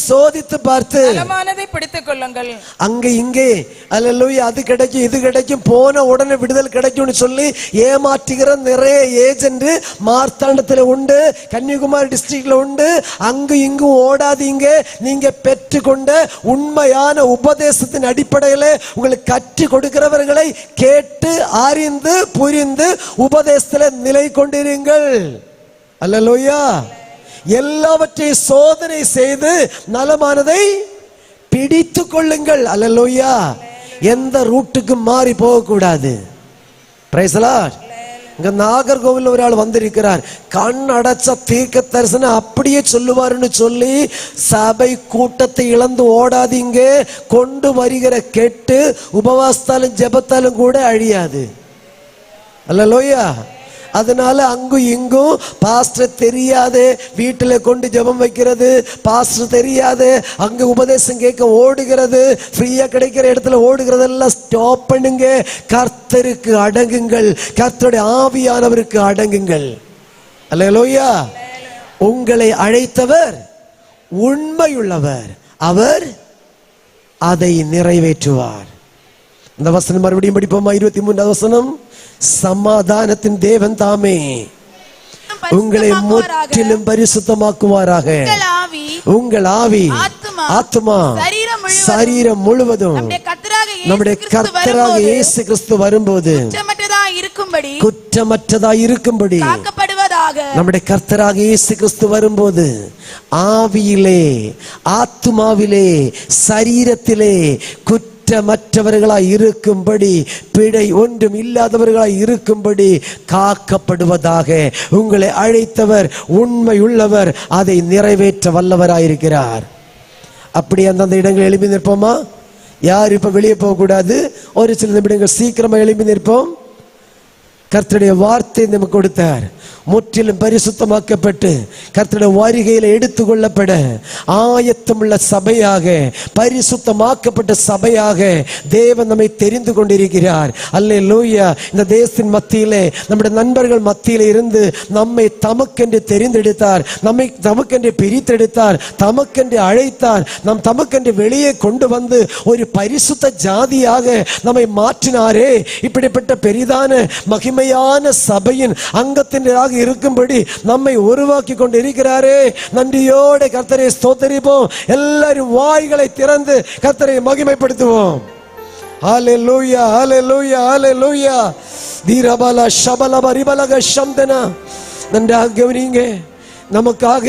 சோதித்து பார்த்து நலமானதை பிடித்துக் கொள்ளுங்கள். அங்க இங்கே அல்லேலூயா அது கிடைக்கும் இது கிடைக்கும் போன உடனே விடுதல் கிடைக்கும்னு சொல்லி ஏமாற்றுகிற நிறைய ஏஜென்ட் மார்த்தாண்டத்தில் உண்டு, கன்னியாகுமரி டிஸ்ட்ரிக்ட்ல உண்டு. அங்கு இங்கும் ஓடாதீங்க. நீங்க பெற்றுக்கொண்ட உண்மையான உபதேசத்தின் அடிப்படையில் உங்களுக்கு கற்றுக் கொடுக்கிறவர்களை கேட்டு அறிந்து புரிந்து உபதேசத்தில் நிலை கொண்டிருங்கள். அல்லேலூயா. எல்லாவற்றையும் சோதனை செய்து நலமானதை பிடித்து கொள்ளுங்கள். அல்லேலூயா. எந்த ரூட்டுக்கு மாறி போக கூடாது. Price the Lord. இங்க நாகர்கோவில் ஒரு ஆள் வந்திருக்கிறார். கண் அடைச்ச தீர்க்க தரிசனம் அப்படியே சொல்லுவாருன்னு சொல்லி சபை கூட்டத்தை இழந்து ஓடாதீங்க. கொண்டு வருகிற கெட்டு உபவாசத்தாலும் ஜெபத்தாலும் கூட அழியாது. அல்லேலூயா. அதனால அங்கும் இங்கும் பாஸ்டர் தெரியாது வீட்டில் கொண்டு ஜெபம் வைக்கிறது, பாஸ்டர் தெரியாது அங்க உபதேசம் கேட்க ஓடுகிறது, ஃப்ரீயா கிடைக்கிற இடத்துல ஓடுகிறதெல்லாம் ஸ்டாப் பண்ணுங்க. கர்த்தருக்கு அடங்குங்கள். கர்த்தருடைய ஆவியானவருக்கு அடங்குங்கள். அல்லேலூயா. உங்களை அழைத்தவர் உண்மையுள்ளவர், அவர் அதை நிறைவேற்றுவார். இந்த வசனம் மறுபடியும் படிப்போமா? 23வது வசனம். சமாதானத்தின் தேவன் தாமே உங்களை முற்றிலும் பரிசுத்தமாக்குவாராக. உங்கள் ஆவி, ஆத்மா, சரீரம் முழுவதும் நம்முடைய கர்த்தராக இயேசு கிறிஸ்து வரும்போது குற்றமற்றதாய் இருக்கும்படி நம்முடைய கர்த்தராக இயேசு கிறிஸ்து வரும்போது ஆவியிலே, ஆத்மாவிலே, சரீரத்திலே மற்றவர்களாய் இருக்கும்படி, பிழை ஒன்றும் இல்லாதவர்களாய் இருக்கும்படி காக்கப்படுவதாக. உங்களை அழைத்தவர் உண்மை உள்ளவர், அதை நிறைவேற்ற வல்லவராயிருக்கிறார். அப்படி அந்தந்த இடங்கள் எழுப்பி நிற்போமா? யார் இப்ப வெளியே போக கூடாது. ஒரு சில நிமிடங்கள் சீக்கிரமா எழுப்பி நிற்போம். கர்த்தருடைய வார்த்தை நமக்கு கொடுத்தார். முற்றிலும் பரிசுத்தமாக்கப்பட்டு கர்த்தருடைய வருகையில் எடுத்துக்கொள்ளப்பட ஆயத்தமுள்ள சபையாக, பரிசுத்தமாக்கப்பட்ட சபையாக தேவன் நம்மை தெரிந்து கொண்டிருக்கிறார். அல்லேலூயா. இந்த தேசத்தின் மத்தியிலே, நம்முடைய நண்பர்கள் மத்தியிலே இருந்து நம்மை தமக்கென்று தெரிந்தெடுத்தார், நம்மை தமக்கென்று பிரித்தெடுத்தார், தமக்கென்று அழைத்தார், நம் தமக்கென்று வெளியே கொண்டு வந்து ஒரு பரிசுத்த ஜாதியாக நம்மை மாற்றினாரே. இப்படிப்பட்ட பெரிதான மகிமையான சபையின் அங்கத்தினராக இருக்கும்படி நம்மை உருவாக்கி கொண்டு இருக்கிறாரே. நன்றியோடு கர்த்தரை ஸ்தோத்திரிப்போம். எல்லாரும் வாய்களை திறந்து கர்த்தரை மகிமைப்படுத்துவோம். ஹல்லேலூயா, ஹல்லேலூயா, ஹல்லேலூயா. தீரபல ஷபலப ரிபலக ஷம்தனா. நன்றாக கவனிங்க. நமக்காக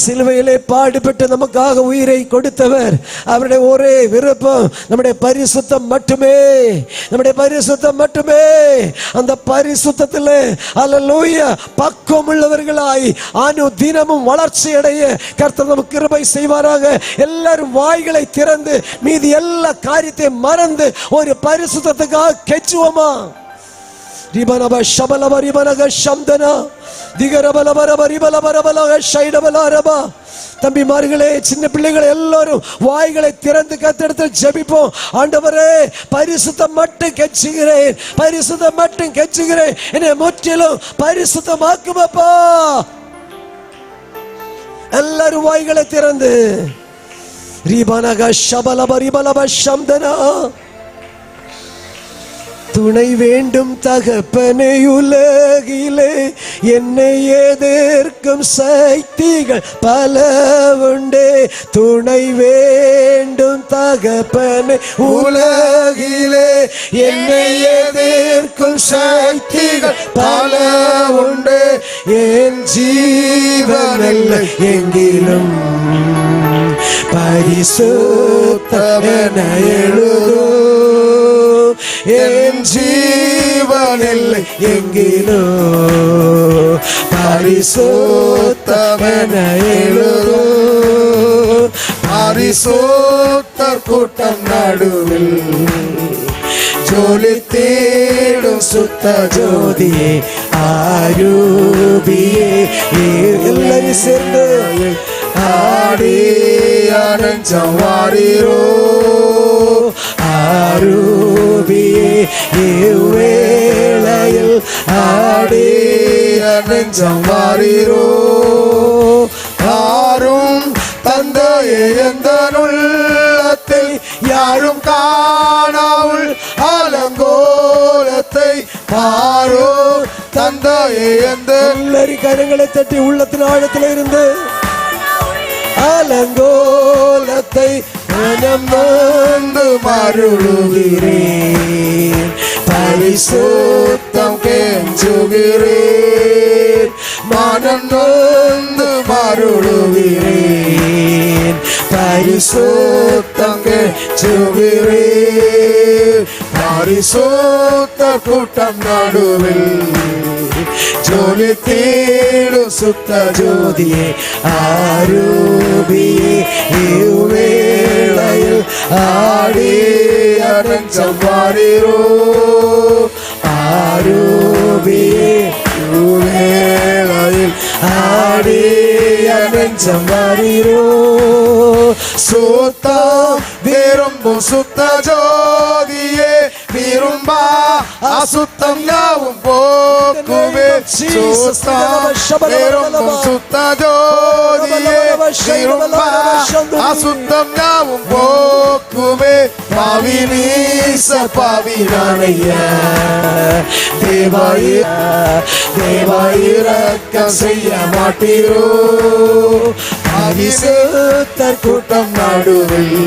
சிலுவையிலே பாடுபட்டு நமக்காக உயிரை கொடுத்தவர். அவருடைய ஒரே விருப்பம் நம்முடைய பரிசுத்தம் மட்டுமே, நம்முடைய பரிசுத்தம் மட்டுமே. அந்த பரிசுத்தத்தில் அல்லேலூயா பக்குவம் உள்ளவர்களாய் அனுதினமும் வளர்ச்சி அடைய கர்த்தர் நமக்கு கிருபை செய்வாராக. எல்லாரும் வாய்களை திறந்து மீதி எல்லா காரியத்தையும் மறந்து ஒரு பரிசுத்தத்துக்காக கெச்சுவோமா? ரிபனப ஷபலப ரிபனக ஷம்தனா திகரபலபரப ரிபலபரபலக ஷைடபலரபா. தம்பிமார்களே, சின்ன பிள்ளைகளை எல்லாரும் வாய்களை திறந்து கர்த்தரிடத்தில் ஜெபிப்போம். ஆண்டவரே, பரிசுத்தம் மட்டும் கெச்சுகிறேன், பரிசுத்தம் மட்டும் கெச்சுகிறேன், என்னை முற்றிலும் பரிசுத்தமாக்குமப்பா. எல்லாரும் வாய்களை திறந்து ரிபனக ஷபலப ரிபலப ஷம்தனா. துணை வேண்டும் தகப்பனே, உலகிலே என்னை எதிர்க்கும் சக்திகள் பல உண்டே. துணை வேண்டும் தகப்பனே, உலகிலே என்னை எதிர்க்கும் சக்திகள் பல உண்டே. என் ஜீவனல்ல எங்கிலும் பரிசுத்தமென எழுதும். என் ஜீவனில் எங்கிலோ பரிசுத்தமென எழுதோ. பரிசுத்தர் கூட்டம் நடுவில் ஜோலி தேடும் சுத்த ஜோதியே ஆரூபியே. எல்லாரும் சேர்ந்து ஆடி அனஞ்சம் வாரீரோ. ஆரூபியே இவ்வேளையில் ஆடி அனஞ்சம் வாரீரோ. ஆரும் தந்தையே எந்தன் உள்ளத்தில் யாரும் காணாவுள் அலங்கோலத்தை பாரோ. தந்தையே எந்த கரங்களை தட்டி உள்ளத்தின் ஆழத்தில் இருந்து அலங்கோலத்தை மனம் வந்து மருளுகிறேன். பரிசுத்தம் கெஞ்சுகிறேன், மனம் வந்து மருளுகிறேன். பரிசுத்தம் கெஞ்சுகிறேன். பரிசுத்த கூட்டம் நடுவில் ஜோலி தேடும் சுத்த ஜோதியே ஆரூபியே. இவ்வேளையில் ஆடி அனஞ்சம் வாரீரோ. ஆரூபியே இவ்வேளையில் ஆடி அனஞ்சம் வாரீரோ. சுத்தம் விரும்பும் சுத்த ஜோதியே விரும்பா அசுத்தம் யாவும் போக்குவே. சுத்தம் விரும்பும் சுத்த ஜோதியே விரும்பா அசுத்தம் யாவும் போக்குவே. பாவினீச பாவினானையா தேவாயிரக்கம் செய்ய மாட்டீரோ. பரிசுத்தர் கூட்டம் நடுவில்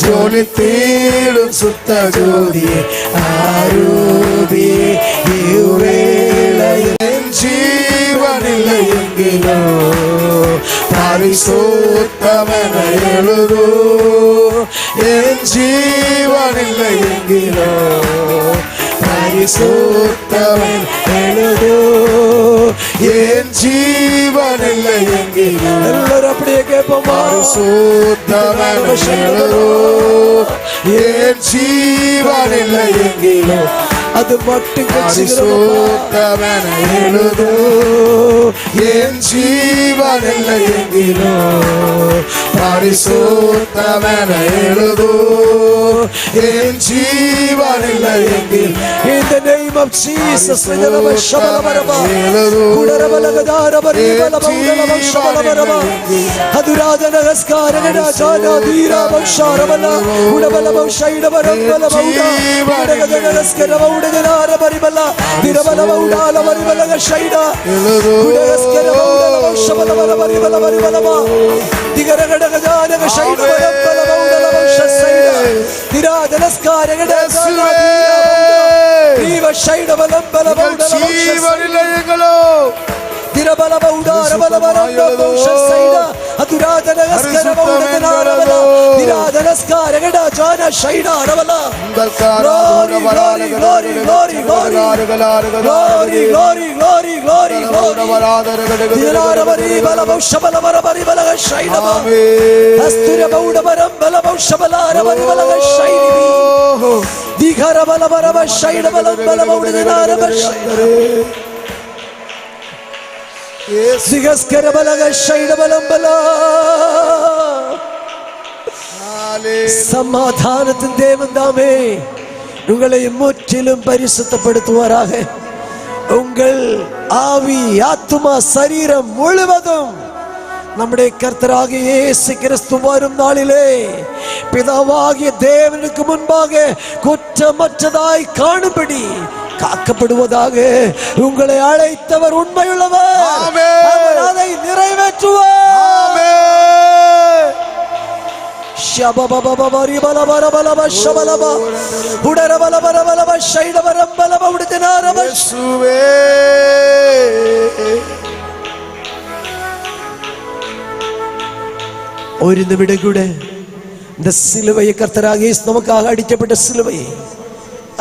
ஜோலி தேடும் சுத்த ஜோதியே ஆரூபியே. இவ்வேளையில் ஜீவனில்லை எங்கிலோ பரிசுத்தமென எழுதோ. என் ஜீவனில்லை எங்கிலோ பரிசுத்தமென எழுதோ. என் ஜீவனில்லை எங்கிலோ. எல்லாரும் அப்படியே கேட்போமா? பரிசுத்தமென எழுதோ. என் ஜீவனில்லை எங்கிலோ அது மட்டும் பரிசுத்தமென எழுது என் ஜீவனில்லை எங்கிலோ பரிசுத்தமென எழுது என் ஜீவனில்லை எங்கிலோ. In the name of Jesus, Vidaraba Shabalabaraba, Udarabalagadabaraba, Shabalabaraba, Aduradana Gaskara, Jana, Diraba Sharabala, Udabalaba Shaidabarabala, Udagana Gaskara, Udagana Baribala, Dirabala, Udala Baribala Shaida, Udagaskara, Shabalabarabala, Digaragana Shaida, Shaida, Diradana Skara, Viva Shaida Balambala, ஜீவனில்லை எங்களோ Dirabala Udarabala, Shaida, Aduradana Gaskara, Udagana, Diradana Skara, Jana Shaida, Rabala. Glory, glory, glory, glory, glory, glory, glory, glory, glory, glory. Dirabari Balabo Shabala Barabari Balaga Shaida, Astura Bauda Barambala Shabala Rabari Balaga Shaidi, Digarabala Baraba Shaida Balambala Udagana Shaida. Digaskara Balaga Shaida Balambala. சமாதானத்தின் தேவன் தாமே உங்களை முற்றிலும் பரிசுத்தப்படுத்துவாராக. உங்கள் ஆவி ஆத்துமா சரீரம் முழுவதும் நம்முடைய கர்த்தராகிய இயேசு கிறிஸ்து வரும் நாளிலே பிதாவாகிய தேவனுக்கு முன்பாக குற்றமற்றதாய் காணும்படி காக்கப்படுவதாக. உங்களை அழைத்தவர் உண்மையுள்ளவர், அவர் அதை நிறைவேற்றுவார். ஒரு நிமிடம் கூட இந்த சிலுவையை கர்த்தராக நமக்காக அடிக்கப்பட்ட சிலுவையை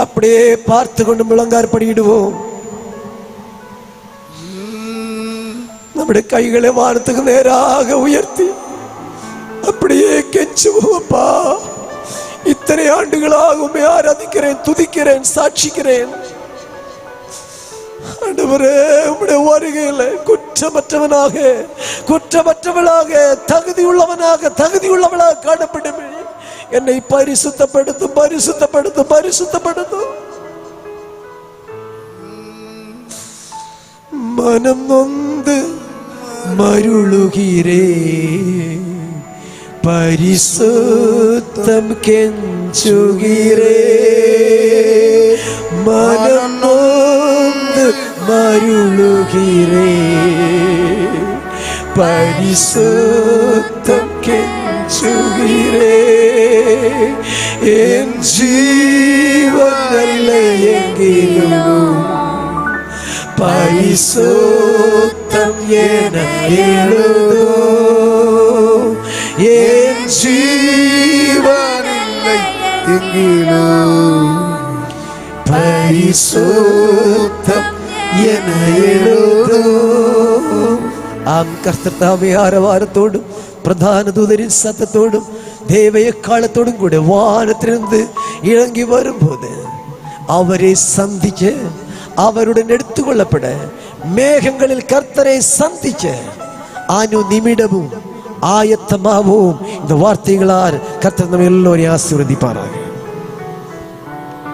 அப்படியே பார்த்து கொண்டு முழங்கார் படியிடுவோம். நம்முடைய கைகளை வானத்துக்கு நேராக உயர்த்தி அப்படியே கெஞ்சுவோப்பா. இத்தனை ஆண்டுகளாக உம்மை ஆராதிக்கிறேன், துதிக்கிறேன், சாட்சிக்கிறேன். ஆண்டவரே, உம்முடைய வருகையில குற்றமற்றவனாக, குற்றமற்றவளாக, தகுதியுள்ளவளாக காணப்படும் என்னை பரிசுத்தப்படுத்தும், பரிசுத்தப்படுத்தும், பரிசுத்தப்படுத்தும். மனம் நொந்து மருளுகிறே, பரிசுத்தம் கெஞ்சுகிறே. மனம் நொந்து மருளுகிறே, பரிசுத்தம் கெஞ்சுகிறே. என் ஜீவனில்லை எங்கிலும் பரிசுத்தம் என எழுதோ. என் ஜீவனில்லை எங்கிலும் பரிசுத்தம் என எழுதோ. ஆம், கர்த்தர் தாமே ஆரவாரத்தோடும் பிரதான தூதரின் சத்தத்தோடும் தேவ எக்காலத்தோடும் கூட வானத்திலிருந்து இறங்கி வரும்போது அவரை சந்திக்க, அவருடன் எடுத்துக்கொள்ளப்பட, மேகங்களில் கர்த்தரை சந்திக்க அனுநிமிடமும் ஆயத்தமாகவும் இந்த வார்த்தைகளால் கர்த்தர் நம்ம எல்லோரையும் ஆசீர்வதிப்பாராக.